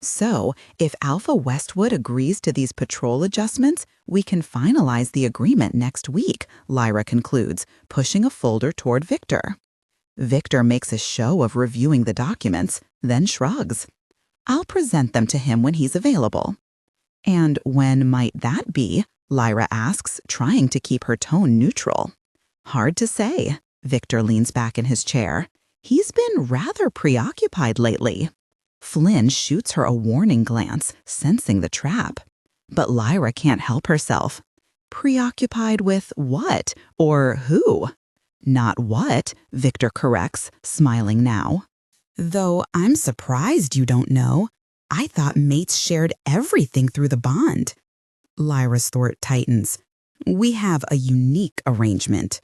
S1: "So, if Alpha Westwood agrees to these patrol adjustments, we can finalize the agreement next week," Lyra concludes, pushing a folder toward Victor. Victor makes a show of reviewing the documents, then shrugs. "I'll present them to him when he's available." "And when might that be?" Lyra asks, trying to keep her tone neutral. "Hard to say." Victor leans back in his chair. "He's been rather preoccupied lately." Flynn shoots her a warning glance, sensing the trap. But Lyra can't help herself. "Preoccupied with what? Or who?" "Not what," Victor corrects, smiling now. "Though I'm surprised you don't know. I thought mates shared everything through the bond." Lyra's throat tightens. "We have a unique arrangement."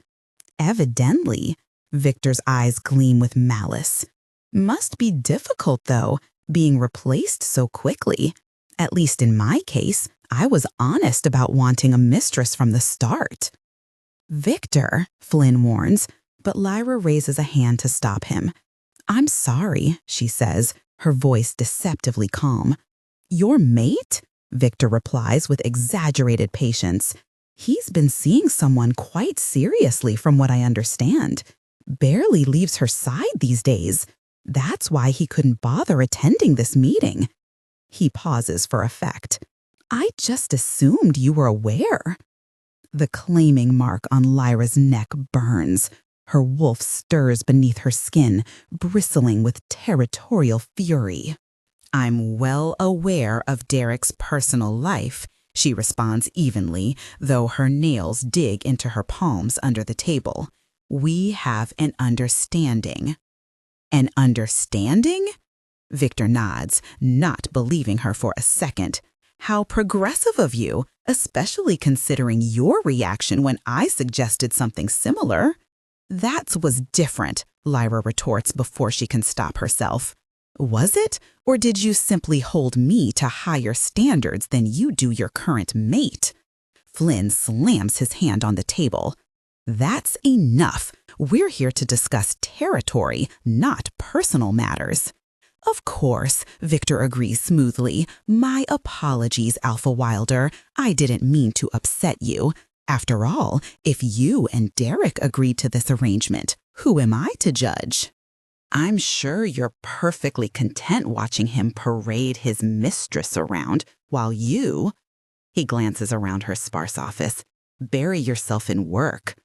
S1: "Evidently." Victor's eyes gleam with malice. "Must be difficult, though, being replaced so quickly. At least in my case, I was honest about wanting a mistress from the start." "Victor," Flynn warns, but Lyra raises a hand to stop him. "I'm sorry," she says, her voice deceptively calm. "Your mate?" Victor replies with exaggerated patience. "He's been seeing someone quite seriously from what I understand. Barely leaves her side these days. That's why he couldn't bother attending this meeting." He pauses for effect. "I just assumed you were aware." The claiming mark on Lyra's neck burns. Her wolf stirs beneath her skin, bristling with territorial fury. "I'm well aware of Derek's personal life," she responds evenly, though her nails dig into her palms under the table. "We have an understanding." "An understanding?" Victor nods, not believing her for a second. "How progressive of you, especially considering your reaction when I suggested something similar." "That was different," Lyra retorts before she can stop herself. "Was it? Or did you simply hold me to higher standards than you do your current mate?" Flynn slams his hand on the table. "That's enough. We're here to discuss territory, not personal matters." "Of course," Victor agrees smoothly. "My apologies, Alpha Wilder. I didn't mean to upset you. After all, if you and Derek agreed to this arrangement, who am I to judge?" "I'm sure you're perfectly content watching him parade his mistress around while you—" He glances around her sparse office. "Bury yourself in work."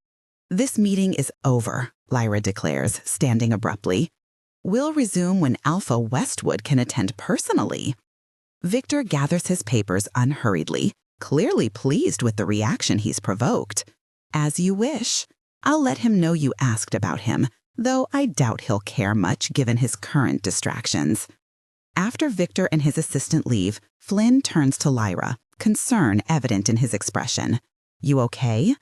S1: "This meeting is over," Lyra declares, standing abruptly. "We'll resume when Alpha Westwood can attend personally." Victor gathers his papers unhurriedly, clearly pleased with the reaction he's provoked. "As you wish. I'll let him know you asked about him, though I doubt he'll care much given his current distractions." After Victor and his assistant leave, Flynn turns to Lyra, concern evident in his expression. "You okay?"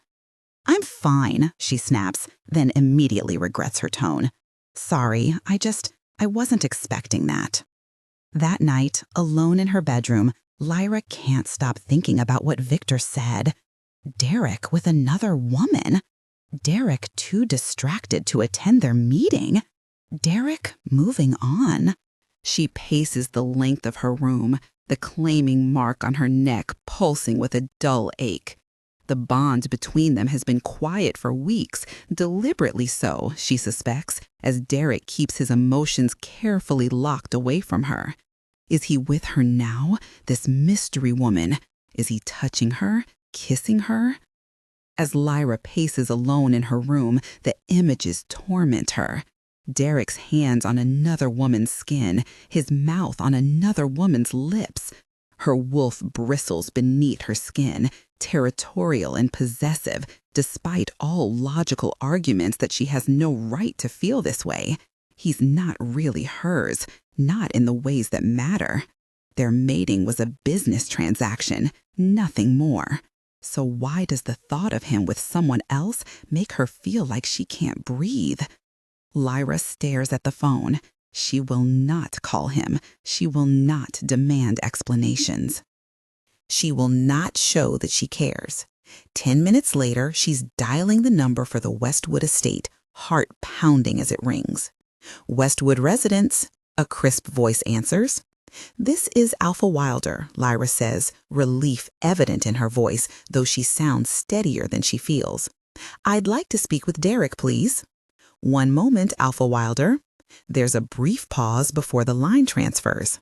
S1: "I'm fine," she snaps, then immediately regrets her tone. "Sorry, I wasn't expecting that." That night, alone in her bedroom, Lyra can't stop thinking about what Victor said. Derek with another woman. Derek too distracted to attend their meeting. Derek moving on. She paces the length of her room, the claiming mark on her neck pulsing with a dull ache. The bond between them has been quiet for weeks, deliberately so, she suspects, as Derek keeps his emotions carefully locked away from her. Is he with her now, this mystery woman? Is he touching her, kissing her? As Lyra paces alone in her room, the images torment her. Derek's hands on another woman's skin, his mouth on another woman's lips. Her wolf bristles beneath her skin, territorial and possessive, despite all logical arguments that she has no right to feel this way. He's not really hers, not in the ways that matter. Their mating was a business transaction, nothing more. So why does the thought of him with someone else make her feel like she can't breathe? Lyra stares at the phone. She will not call him. She will not demand explanations. She will not show that she cares. 10 minutes later, she's dialing the number for the Westwood estate, heart pounding as it rings. Westwood residence, a crisp voice answers. This is Alpha Wilder, Lyra says, relief evident in her voice, though she sounds steadier than she feels. I'd like to speak with Derek, please. One moment, Alpha Wilder. There's a brief pause before the line transfers.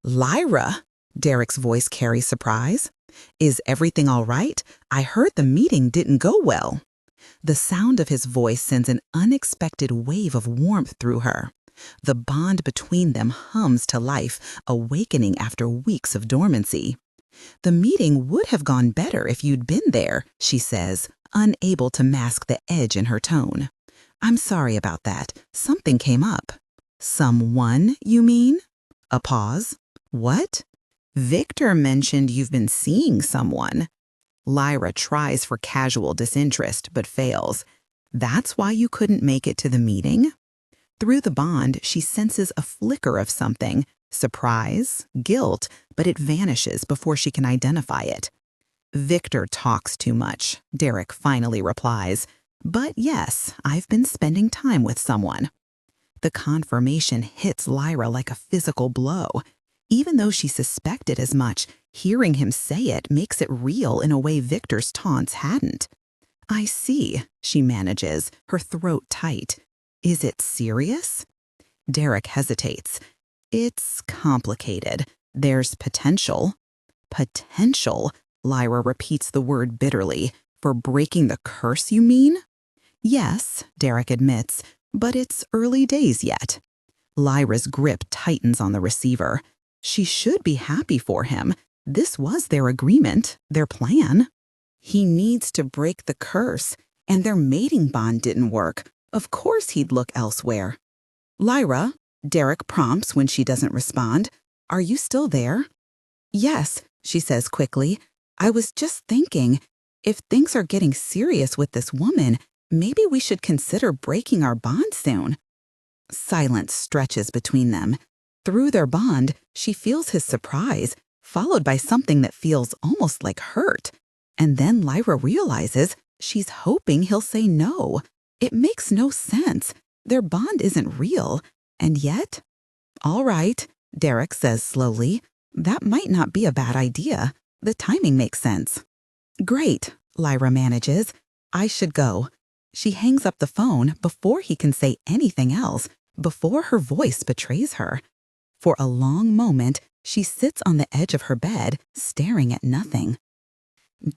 S1: Lyra, Derek's voice carries surprise. Is everything all right? I heard the meeting didn't go well. The sound of his voice sends an unexpected wave of warmth through her. The bond between them hums to life, awakening after weeks of dormancy. The meeting would have gone better if you'd been there, she says, unable to mask the edge in her tone. I'm sorry about that. Something came up. Someone, you mean? A pause. What? Victor mentioned you've been seeing someone. Lyra tries for casual disinterest, but fails. That's why you couldn't make it to the meeting? Through the bond, she senses a flicker of something, surprise, guilt, but it vanishes before she can identify it. Victor talks too much, Derek finally replies. But yes, I've been spending time with someone. The confirmation hits Lyra like a physical blow. Even though she suspected as much, hearing him say it makes it real in a way Victor's taunts hadn't. I see, she manages, her throat tight. Is it serious? Derek hesitates. It's complicated. There's potential. Potential, Lyra repeats the word bitterly. For breaking the curse, you mean? Yes, Derek admits, but it's early days yet. Lyra's grip tightens on the receiver. She should be happy for him. This was their agreement, their plan. He needs to break the curse, and their mating bond didn't work. Of course he'd look elsewhere. Lyra, Derek prompts when she doesn't respond. Are you still there? Yes, she says quickly. I was just thinking, if things are getting serious with this woman, maybe we should consider breaking our bond soon. Silence stretches between them. Through their bond, she feels his surprise, followed by something that feels almost like hurt. And then Lyra realizes she's hoping he'll say no. It makes no sense. Their bond isn't real. And yet, all right, Derek says slowly, that might not be a bad idea. The timing makes sense. Great, Lyra manages. I should go. She hangs up the phone before he can say anything else, before her voice betrays her. For a long moment, she sits on the edge of her bed, staring at nothing.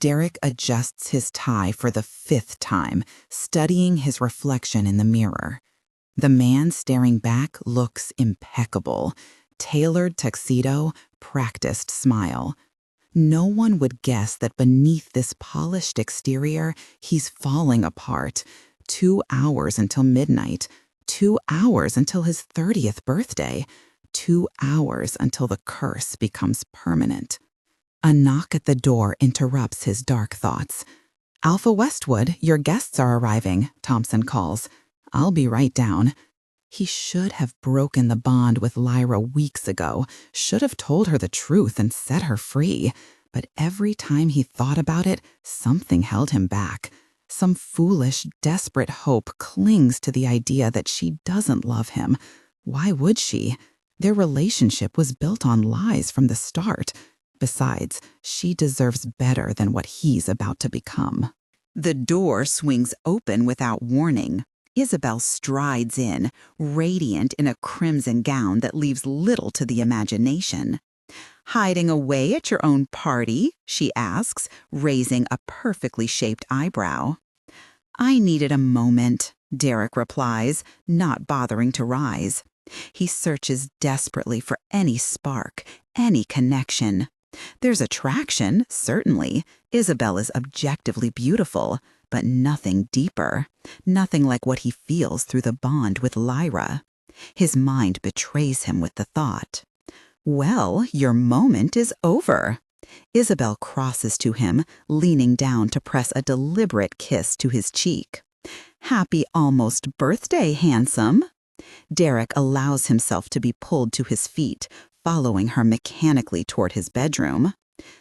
S1: Derek adjusts his tie for the 5th time, studying his reflection in the mirror. The man staring back looks impeccable. Tailored tuxedo, practiced smile. No one would guess that beneath this polished exterior, he's falling apart. 2 hours until midnight. 2 hours until his 30th birthday. 2 hours until the curse becomes permanent. A knock at the door interrupts his dark thoughts. Alpha Westwood, your guests are arriving, Thompson calls. I'll be right down. He should have broken the bond with Lyra weeks ago, should have told her the truth and set her free. But every time he thought about it, something held him back. Some foolish, desperate hope clings to the idea that she doesn't love him. Why would she? Their relationship was built on lies from the start. Besides, she deserves better than what he's about to become. The door swings open without warning. Isabel strides in, radiant in a crimson gown that leaves little to the imagination. "Hiding away at your own party?" she asks, raising a perfectly shaped eyebrow. "I needed a moment," Derek replies, not bothering to rise. He searches desperately for any spark, any connection. There's attraction, certainly. Isabel is objectively beautiful, but nothing deeper. Nothing like what he feels through the bond with Lyra. His mind betrays him with the thought. "Well, your moment is over." Isabel crosses to him, leaning down to press a deliberate kiss to his cheek. "Happy almost birthday, handsome." Derek allows himself to be pulled to his feet, following her mechanically toward his bedroom.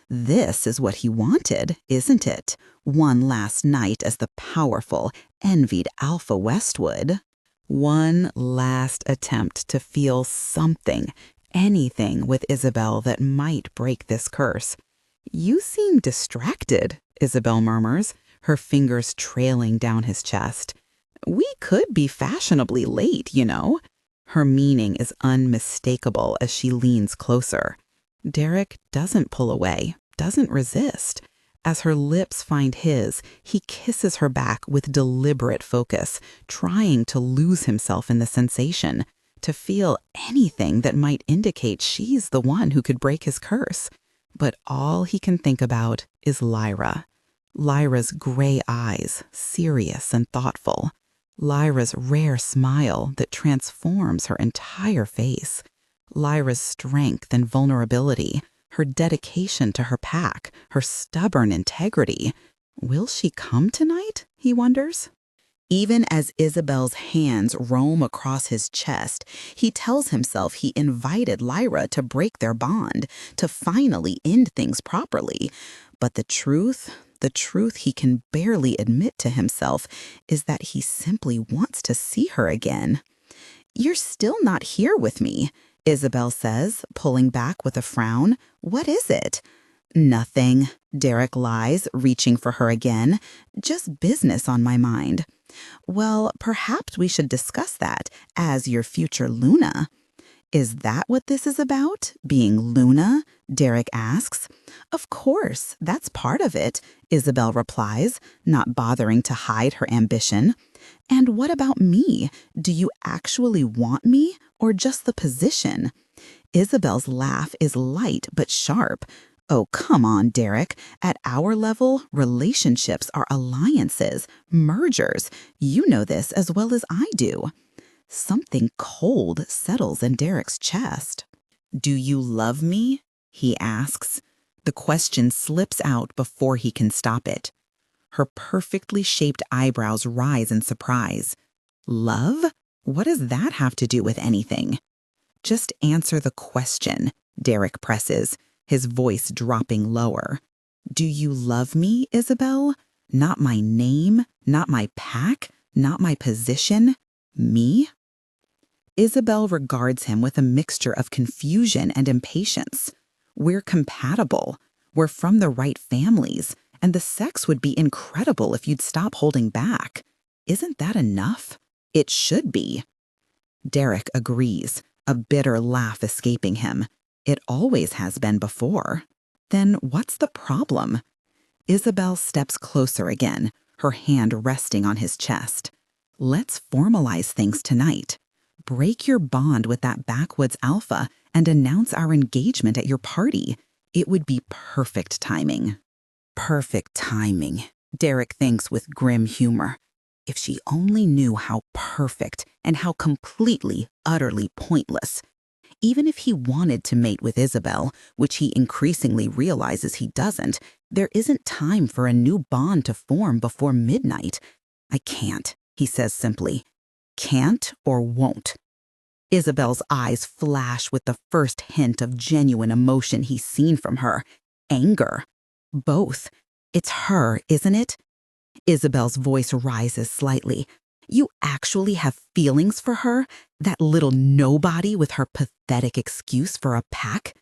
S1: This is what he wanted, isn't it? One last night as the powerful, envied Alpha Westwood. One last attempt to feel something, anything with Isabel that might break this curse. "You seem distracted," Isabel murmurs, her fingers trailing down his chest. "We could be fashionably late, you know." Her meaning is unmistakable as she leans closer. Derek doesn't pull away, doesn't resist. As her lips find his, he kisses her back with deliberate focus, trying to lose himself in the sensation, to feel anything that might indicate she's the one who could break his curse. But all he can think about is Lyra. Lyra's gray eyes, serious and thoughtful. Lyra's rare smile that transforms her entire face. Lyra's strength and vulnerability, her dedication to her pack, her stubborn integrity. Will she come tonight, he wonders? Even as Isabel's hands roam across his chest, he tells himself he invited Lyra to break their bond, to finally end things properly. But the truth he can barely admit to himself, is that he simply wants to see her again. "You're still not here with me," Isabel says, pulling back with a frown. "What is it?" "Nothing," Derek lies, reaching for her again. "Just business on my mind." "Well, perhaps we should discuss that as your future Luna." "Is that what this is about? Being Luna?" Derek asks. "Of course, that's part of it," Isabel replies, not bothering to hide her ambition. "And what about me? Do you actually want me, or just the position?" Isabel's laugh is light but sharp. "Oh, come on, Derek. At our level, relationships are alliances, mergers. You know this as well as I do." Something cold settles in Derek's chest. "Do you love me?" he asks. The question slips out before he can stop it. Her perfectly shaped eyebrows rise in surprise. "Love? What does that have to do with anything?" "Just answer the question," Derek presses, his voice dropping lower. "Do you love me, Isabel? Not my name, not my pack, not my position. Me?" Isabel regards him with a mixture of confusion and impatience. "We're compatible. We're from the right families, and the sex would be incredible if you'd stop holding back. Isn't that enough? It should be." Derek agrees, a bitter laugh escaping him. It always has been before. Then what's the problem? Isabel steps closer again, her hand resting on his chest. "Let's formalize things tonight. Break your bond with that backwoods alpha and announce our engagement at your party. It would be perfect timing." Perfect timing, Derek thinks with grim humor. If she only knew how perfect and how completely, utterly pointless. Even if he wanted to mate with Isabel, which he increasingly realizes he doesn't, there isn't time for a new bond to form before midnight. "I can't," he says simply. "Can't or won't. Isabel's eyes flash with the first hint of genuine emotion he's seen from her. Anger. Both. It's her, isn't it? Isabel's voice rises slightly. You actually have feelings for her? That little nobody with her pathetic excuse for a pack?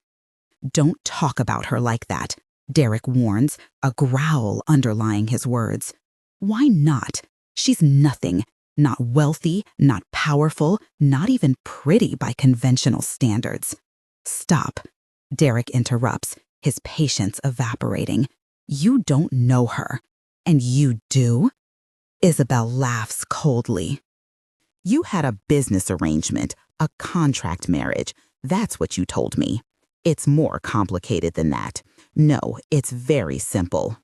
S1: Don't talk about her like that, Derek warns, a growl underlying his words. Why not? She's nothing. Not wealthy, not powerful, not even pretty by conventional standards. Stop, Derek interrupts, his patience evaporating. You don't know her. And you do? Isabel laughs coldly. You had a business arrangement, a contract marriage. That's what you told me. It's more complicated than that. No, it's very simple.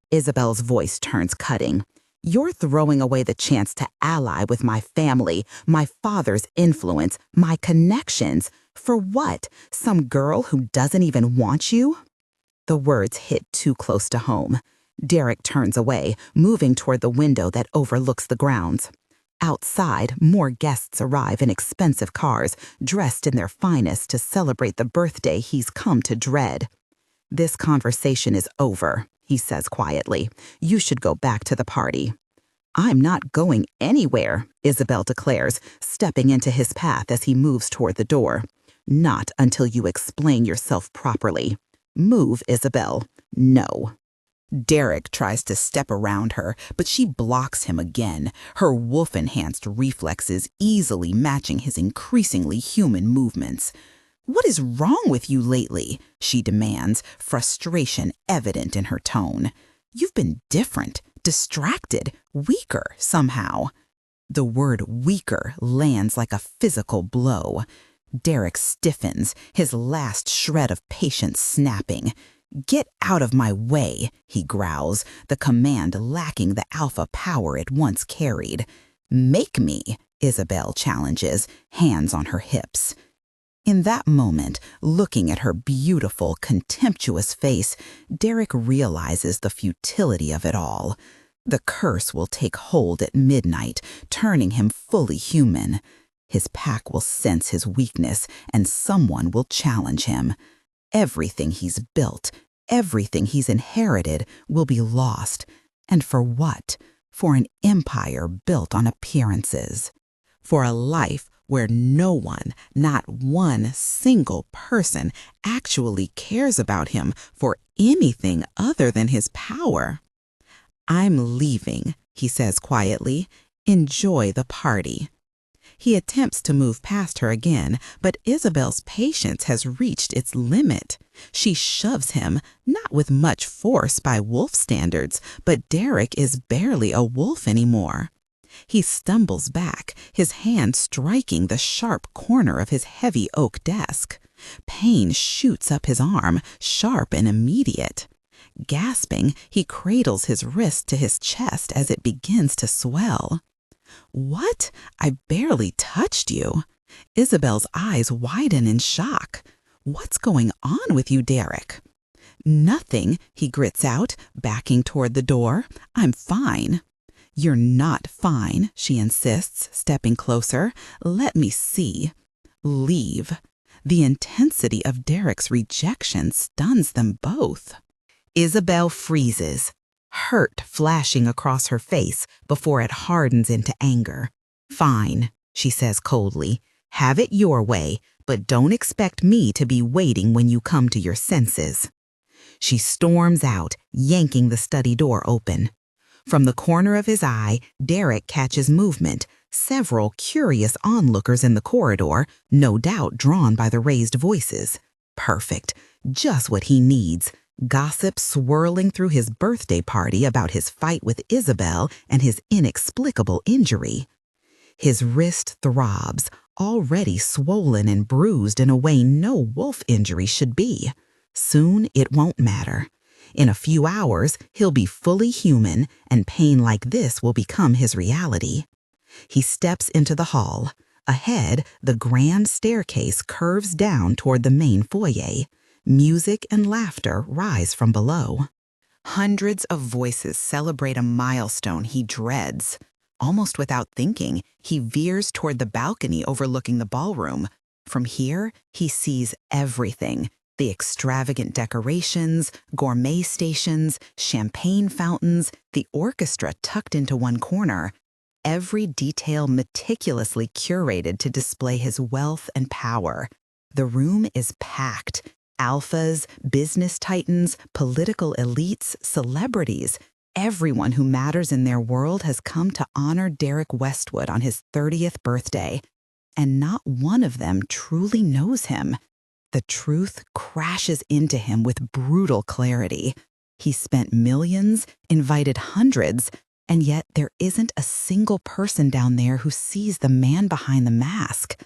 S1: Isabel's voice turns cutting. You're throwing away the chance to ally with my family, my father's influence, my connections. For what? Some girl who doesn't even want you? The words hit too close to home. Derek turns away, moving toward the window that overlooks the grounds. Outside, more guests arrive in expensive cars, dressed in their finest to celebrate the birthday he's come to dread. This conversation is over, he says quietly. You should go back to the party. I'm not going anywhere, Isabel declares, stepping into his path as he moves toward the door. Not until you explain yourself properly. Move, Isabel. No. Derek tries to step around her, but she blocks him again, her wolf-enhanced reflexes easily matching his increasingly human movements. What is wrong with you lately? She demands, frustration evident in her tone. You've been different, distracted, weaker somehow. The word weaker lands like a physical blow. Derek stiffens, his last shred of patience snapping. Get out of my way, he growls, the command lacking the alpha power it once carried. Make me, Isabel challenges, hands on her hips. In that moment, looking at her beautiful, contemptuous face, Derek realizes the futility of it all. The curse will take hold at midnight, turning him fully human. His pack will sense his weakness, and someone will challenge him. Everything he's built, everything he's inherited will be lost. And for what? For an empire built on appearances. For a life where no one, not one single person, actually cares about him for anything other than his power. I'm leaving, he says quietly. Enjoy the party. He attempts to move past her again, but Isabel's patience has reached its limit. She shoves him, not with much force by wolf standards, but Derek is barely a wolf anymore. He stumbles back, his hand striking the sharp corner of his heavy oak desk. Pain shoots up his arm, sharp and immediate. Gasping, he cradles his wrist to his chest as it begins to swell. What? I barely touched you. Isabel's eyes widen in shock. What's going on with you, Derek? Nothing, he grits out, backing toward the door. I'm fine. You're not fine, she insists, stepping closer. Let me see. Leave. The intensity of Derek's rejection stuns them both. Isabel freezes, hurt flashing across her face before it hardens into anger. Fine, she says coldly. Have it your way, but don't expect me to be waiting when you come to your senses. She storms out, yanking the study door open. From the corner of his eye, Derek catches movement, several curious onlookers in the corridor, no doubt drawn by the raised voices. Perfect, just what he needs. Gossip swirling through his birthday party about his fight with Isabel and his inexplicable injury. His wrist throbs, already swollen and bruised in a way no wolf injury should be. Soon it won't matter. In a few hours, he'll be fully human, and pain like this will become his reality. He steps into the hall. Ahead, the grand staircase curves down toward the main foyer. Music and laughter rise from below. Hundreds of voices celebrate a milestone he dreads. Almost without thinking, he veers toward the balcony overlooking the ballroom. From here, he sees everything: the extravagant decorations, gourmet stations, champagne fountains, the orchestra tucked into one corner. Every detail meticulously curated to display his wealth and power. The room is packed. Alphas, business titans, political elites, celebrities. Everyone who matters in their world has come to honor Derek Westwood on his 30th birthday. And not one of them truly knows him. The truth crashes into him with brutal clarity. He spent millions, invited hundreds, and yet there isn't a single person down there who sees the man behind the mask.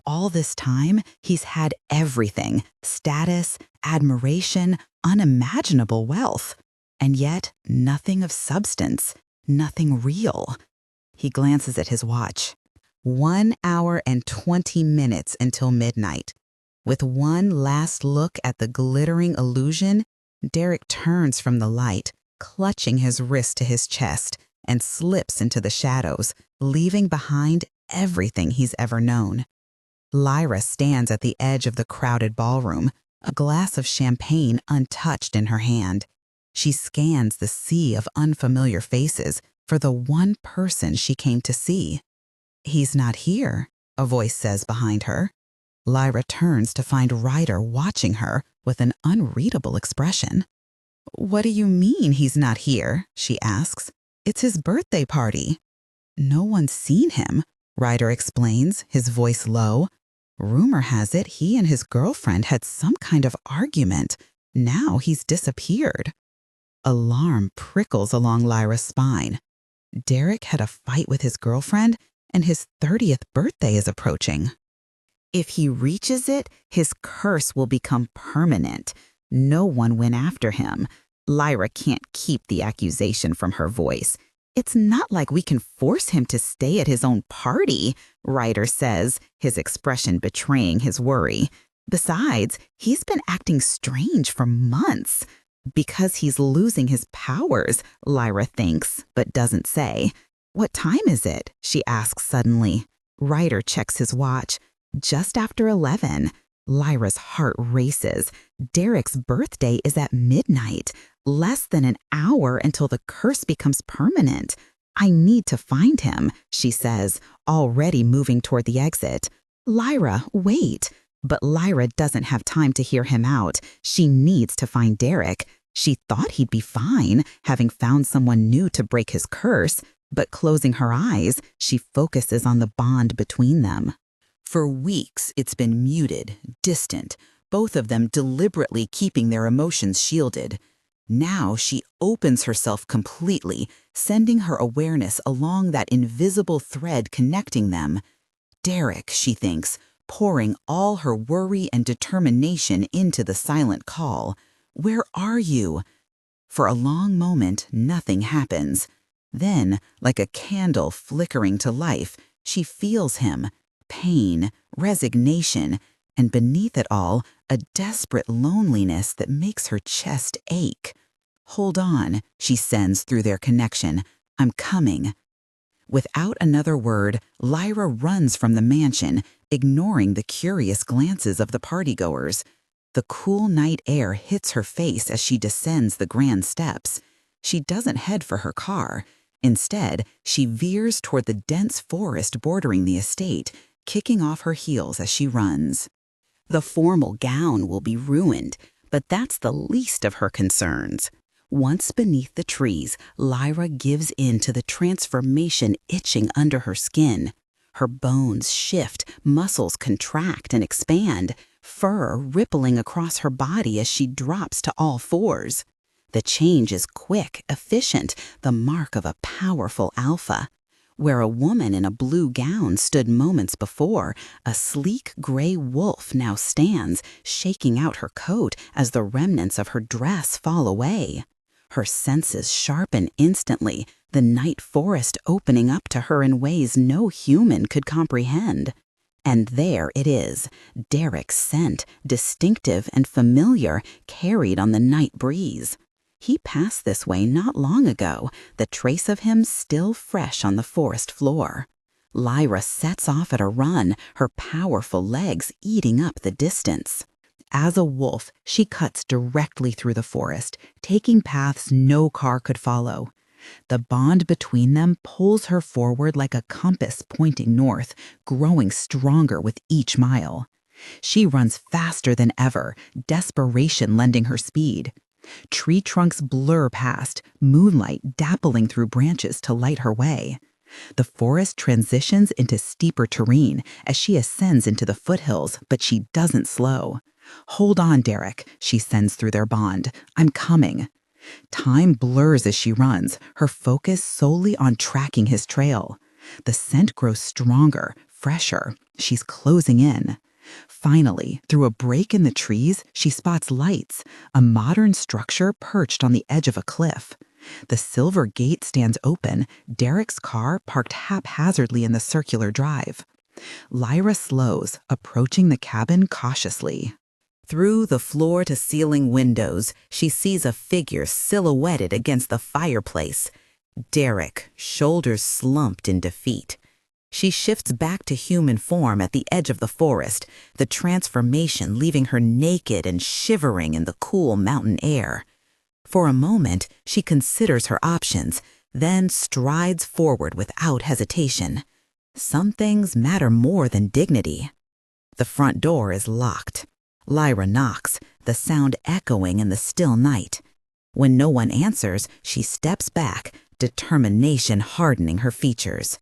S1: All this time, he's had everything: status, admiration, unimaginable wealth. And yet, nothing of substance, nothing real. He glances at his watch. 1 hour and 20 minutes until midnight. With one last look at the glittering illusion, Derek turns from the light, clutching his wrist to his chest, and slips into the shadows, leaving behind everything he's ever known. Lyra stands at the edge of the crowded ballroom, a glass of champagne untouched in her hand. She scans the sea of unfamiliar faces for the one person she came to see. "He's not here," a voice says behind her. Lyra turns to find Ryder watching her with an unreadable expression. "What do you mean he's not here?" she asks. "It's his birthday party." "No one's seen him," Ryder explains, his voice low. "Rumor has it he and his girlfriend had some kind of argument. Now he's disappeared." Alarm prickles along Lyra's spine. Derek had a fight with his girlfriend, and his 30th birthday is approaching. If he reaches it, his curse will become permanent. No one went after him. Lyra can't keep the accusation from her voice. "It's not like we can force him to stay at his own party," Ryder says, his expression betraying his worry. "Besides, he's been acting strange for months." "Because he's losing his powers," Lyra thinks, but doesn't say. "What time is it?" she asks suddenly. Ryder checks his watch. Just after 11. Lyra's heart races. Derek's birthday is at midnight. Less than an hour until the curse becomes permanent. "I need to find him," she says, already moving toward the exit. "Lyra, wait." But Lyra doesn't have time to hear him out. She needs to find Derek. She thought he'd be fine, having found someone new to break his curse, but closing her eyes, she focuses on the bond between them. For weeks, it's been muted, distant, both of them deliberately keeping their emotions shielded. Now she opens herself completely, sending her awareness along that invisible thread connecting them. Derek, she thinks, pouring all her worry and determination into the silent call. "Where are you?" For a long moment, nothing happens. Then, like a candle flickering to life, she feels him. Pain, resignation, and beneath it all, a desperate loneliness that makes her chest ache. "Hold on," she sends through their connection. "I'm coming." Without another word, Lyra runs from the mansion, ignoring the curious glances of the partygoers. The cool night air hits her face as she descends the grand steps. She doesn't head for her car. Instead, she veers toward the dense forest bordering the estate, kicking off her heels as she runs. The formal gown will be ruined, but that's the least of her concerns. Once beneath the trees, Lyra gives in to the transformation itching under her skin. Her bones shift, muscles contract and expand, fur rippling across her body as she drops to all fours. The change is quick, efficient, the mark of a powerful alpha. Where a woman in a blue gown stood moments before, a sleek gray wolf now stands, shaking out her coat as the remnants of her dress fall away. Her senses sharpen instantly, the night forest opening up to her in ways no human could comprehend. And there it is, Derek's scent, distinctive and familiar, carried on the night breeze. He passed this way not long ago, the trace of him still fresh on the forest floor. Lyra sets off at a run, her powerful legs eating up the distance. As a wolf, she cuts directly through the forest, taking paths no car could follow. The bond between them pulls her forward like a compass pointing north, growing stronger with each mile. She runs faster than ever, desperation lending her speed. Tree trunks blur past, moonlight dappling through branches to light her way. The forest transitions into steeper terrain as she ascends into the foothills, but she doesn't slow. "Hold on, Derek," she sends through their bond. "I'm coming." Time blurs as she runs, her focus solely on tracking his trail. The scent grows stronger, fresher. She's closing in. Finally, through a break in the trees, she spots lights, a modern structure perched on the edge of a cliff. The silver gate stands open, Derek's car parked haphazardly in the circular drive. Lyra slows, approaching the cabin cautiously. Through the floor-to-ceiling windows, she sees a figure silhouetted against the fireplace. Derek, shoulders slumped in defeat. She shifts back to human form at the edge of the forest, the transformation leaving her naked and shivering in the cool mountain air. For a moment, she considers her options, then strides forward without hesitation. Some things matter more than dignity. The front door is locked. Lyra knocks, the sound echoing in the still night. When no one answers, she steps back, determination hardening her features.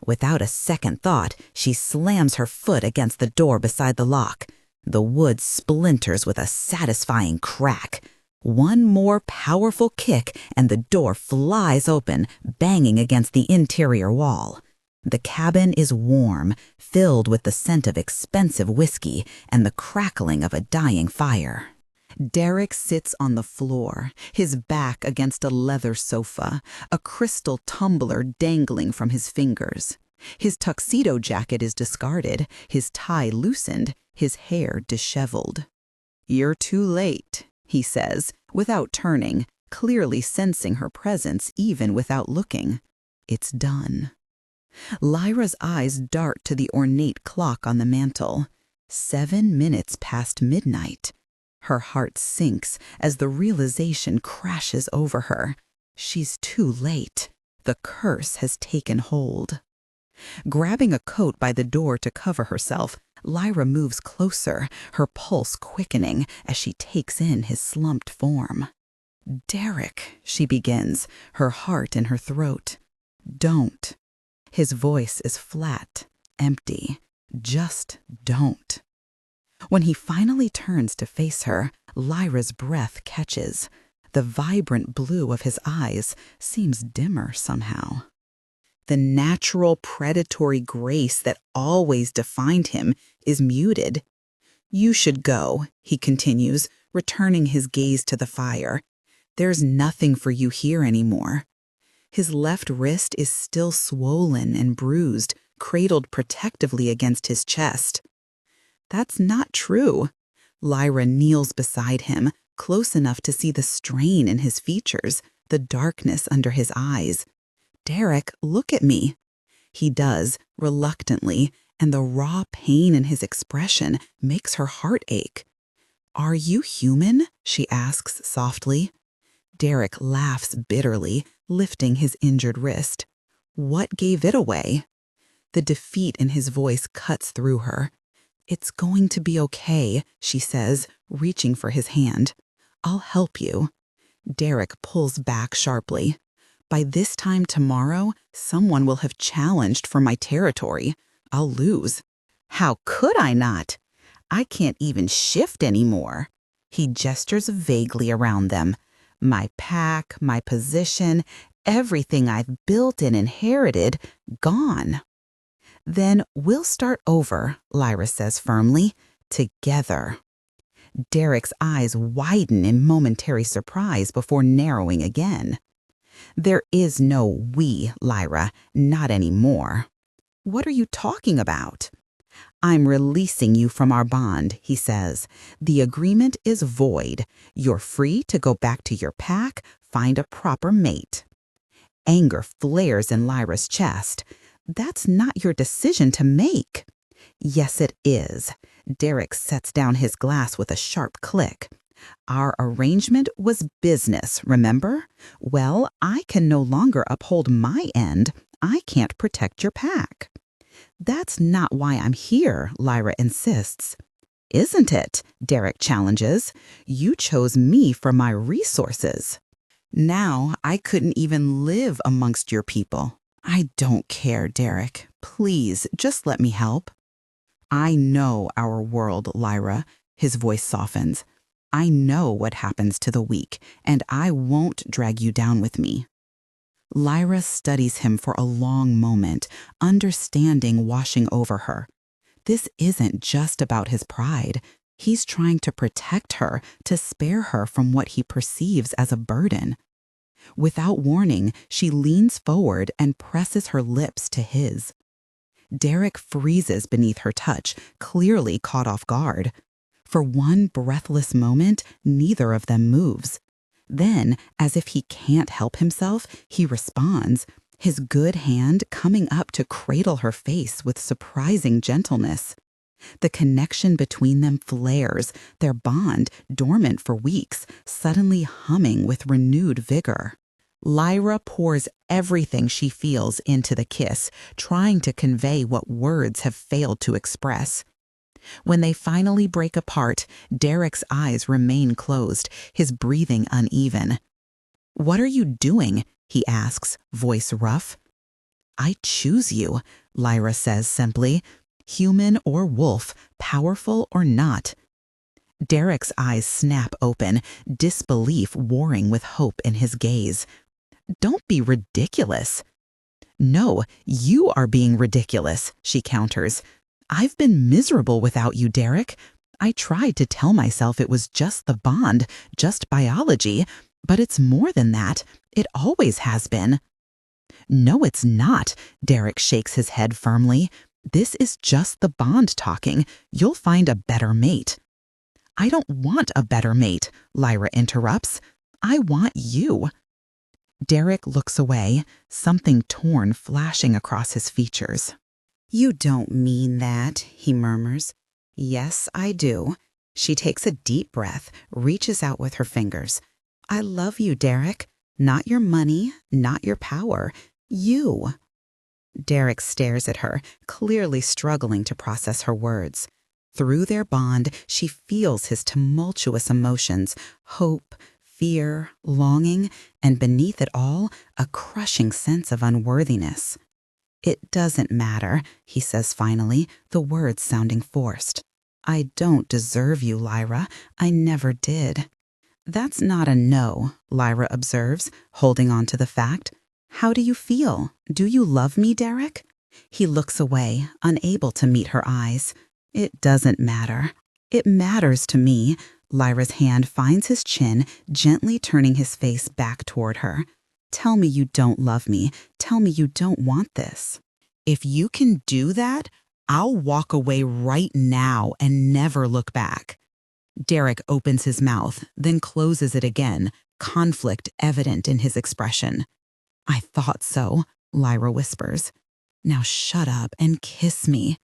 S1: Without a second thought, she slams her foot against the door beside the lock. The wood splinters with a satisfying crack. One more powerful kick, and the door flies open, banging against the interior wall. The cabin is warm, filled with the scent of expensive whiskey and the crackling of a dying fire. Derek sits on the floor, his back against a leather sofa, a crystal tumbler dangling from his fingers. His tuxedo jacket is discarded, his tie loosened, his hair disheveled. "You're too late," he says, without turning, clearly sensing her presence even without looking. "It's done." Lyra's eyes dart to the ornate clock on the mantel. 7 minutes past midnight. Her heart sinks as the realization crashes over her. She's too late. The curse has taken hold. Grabbing a coat by the door to cover herself, Lyra moves closer, her pulse quickening as she takes in his slumped form. "Derek," she begins, her heart in her throat. "Don't." His voice is flat, empty. Just don't. When he finally turns to face her, Lyra's breath catches. The vibrant blue of his eyes seems dimmer somehow. The natural predatory grace that always defined him is muted. "You should go," he continues, returning his gaze to the fire. "There's nothing for you here anymore." His left wrist is still swollen and bruised, cradled protectively against his chest. "That's not true." Lyra kneels beside him, close enough to see the strain in his features, the darkness under his eyes. "Derek, look at me." He does, reluctantly, and the raw pain in his expression makes her heart ache. "Are you human?" she asks softly. Derek laughs bitterly, lifting his injured wrist. What gave it away? The defeat in his voice cuts through her. "It's going to be okay," she says, reaching for his hand. "I'll help you." Derek pulls back sharply. "By this time tomorrow, someone will have challenged for my territory. I'll lose." "How could I not? I can't even shift anymore." He gestures vaguely around them. "My pack, my position, everything I've built and inherited, gone." "Then we'll start over," Lyra says firmly. "Together." Derek's eyes widen in momentary surprise before narrowing again. "There is no we, Lyra, not anymore." "What are you talking about?" I'm releasing you from our bond, he says. The agreement is void. You're free to go back to your pack, find a proper mate. Anger flares in Lyra's chest. That's not your decision to make. Yes, it is. Derek sets down his glass with a sharp click. Our arrangement was business, remember? Well, I can no longer uphold my end. I can't protect your pack. That's not why I'm here, Lyra insists. Isn't it? Derek challenges. You chose me for my resources. Now I couldn't even live amongst your people. I don't care, Derek. Please, just let me help. I know our world, Lyra. His voice softens. I know what happens to the weak, and I won't drag you down with me. Lyra studies him for a long moment, understanding washing over her. This isn't just about his pride. He's trying to protect her, to spare her from what he perceives as a burden. Without warning, she leans forward and presses her lips to his. Derek freezes beneath her touch, clearly caught off guard. For one breathless moment, neither of them moves. Then, as if he can't help himself, he responds, his good hand coming up to cradle her face with surprising gentleness. The connection between them flares, their bond, dormant for weeks, suddenly humming with renewed vigor. Lyra pours everything she feels into the kiss, trying to convey what words have failed to express. When they finally break apart, Derek's eyes remain closed, his breathing uneven. "What are you doing?" he asks, voice rough. "I choose you," Lyra says simply. "Human or wolf, powerful or not." Derek's eyes snap open, disbelief warring with hope in his gaze. "Don't be ridiculous." "No, you are being ridiculous," she counters. "I've been miserable without you, Derek. I tried to tell myself it was just the bond, just biology, but it's more than that. It always has been." "No, it's not," Derek shakes his head firmly. "This is just the bond talking. You'll find a better mate." "I don't want a better mate," Lyra interrupts. "I want you." Derek looks away, something torn flashing across his features. "You don't mean that," he murmurs. "Yes, I do." She takes a deep breath, reaches out with her fingers. "I love you, Derek. Not your money, not your power. You." Derek stares at her, clearly struggling to process her words. Through their bond, she feels his tumultuous emotions, hope, fear, longing, and beneath it all, a crushing sense of unworthiness. "It doesn't matter," he says finally, the words sounding forced. "I don't deserve you, Lyra. I never did." "That's not a no," Lyra observes, holding on to the fact. "How do you feel? Do you love me, Derek?" He looks away, unable to meet her eyes. "It doesn't matter." "It matters to me." Lyra's hand finds his chin, gently turning his face back toward her. "Tell me you don't love me. Tell me you don't want this." "If you can do that, I'll walk away right now and never look back." Derek opens his mouth, then closes it again, conflict evident in his expression. "I thought so," Lyra whispers. "Now shut up and kiss me."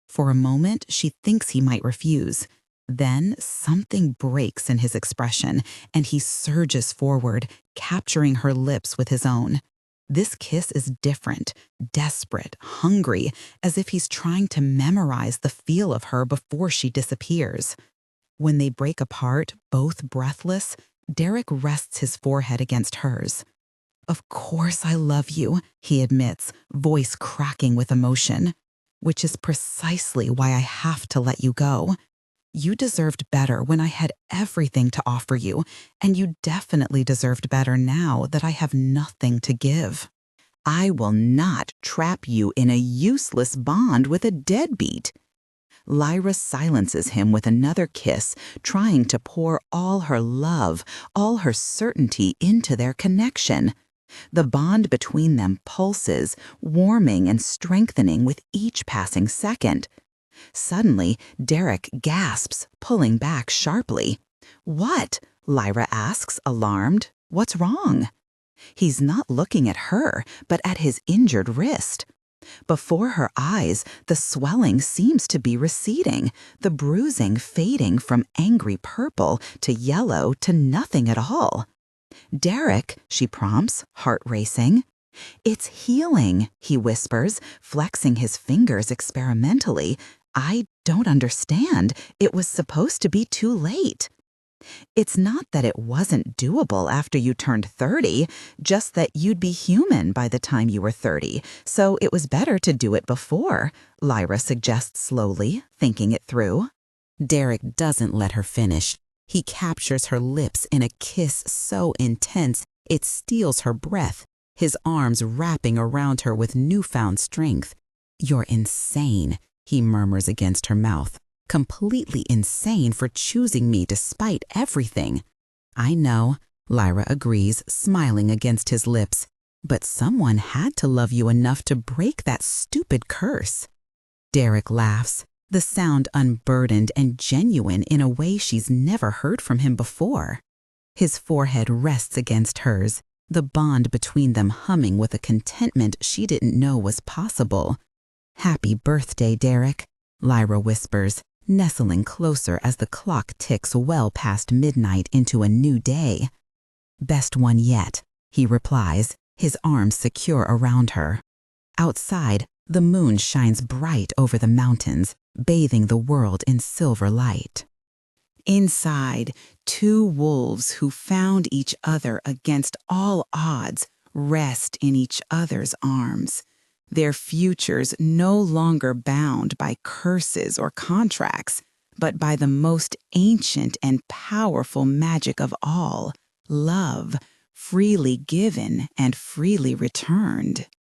S1: For a moment, she thinks he might refuse. Then something breaks in his expression, and he surges forward, capturing her lips with his own. This kiss is different, desperate, hungry, as if he's trying to memorize the feel of her before she disappears. When they break apart, both breathless, Derek rests his forehead against hers. "Of course I love you," he admits, voice cracking with emotion. "Which is precisely why I have to let you go. You deserved better when I had everything to offer you, and you definitely deserved better now that I have nothing to give. I will not trap you in a useless bond with a deadbeat." Lyra silences him with another kiss, trying to pour all her love, all her certainty into their connection. The bond between them pulses, warming and strengthening with each passing second. Suddenly, Derek gasps, pulling back sharply. "What?" Lyra asks, alarmed. "What's wrong?" He's not looking at her, but at his injured wrist. Before her eyes, the swelling seems to be receding, the bruising fading from angry purple to yellow to nothing at all. "Derek," she prompts, heart racing. "It's healing," he whispers, flexing his fingers experimentally. "I don't understand. It was supposed to be too late." "It's not that it wasn't doable after you turned 30, just that you'd be human by the time you were 30, so it was better to do it before," Lyra suggests slowly, thinking it through. Derek doesn't let her finish. He captures her lips in a kiss so intense it steals her breath, his arms wrapping around her with newfound strength. "You're insane," he murmurs against her mouth. "Completely insane for choosing me despite everything." "I know," Lyra agrees, smiling against his lips. "But someone had to love you enough to break that stupid curse." Derek laughs, the sound unburdened and genuine in a way she's never heard from him before. His forehead rests against hers, the bond between them humming with a contentment she didn't know was possible. "Happy birthday, Derek," Lyra whispers, nestling closer as the clock ticks well past midnight into a new day. "Best one yet," he replies, his arms secure around her. Outside, the moon shines bright over the mountains, bathing the world in silver light. Inside, two wolves who found each other against all odds rest in each other's arms, their futures no longer bound by curses or contracts, but by the most ancient and powerful magic of all, love, freely given and freely returned.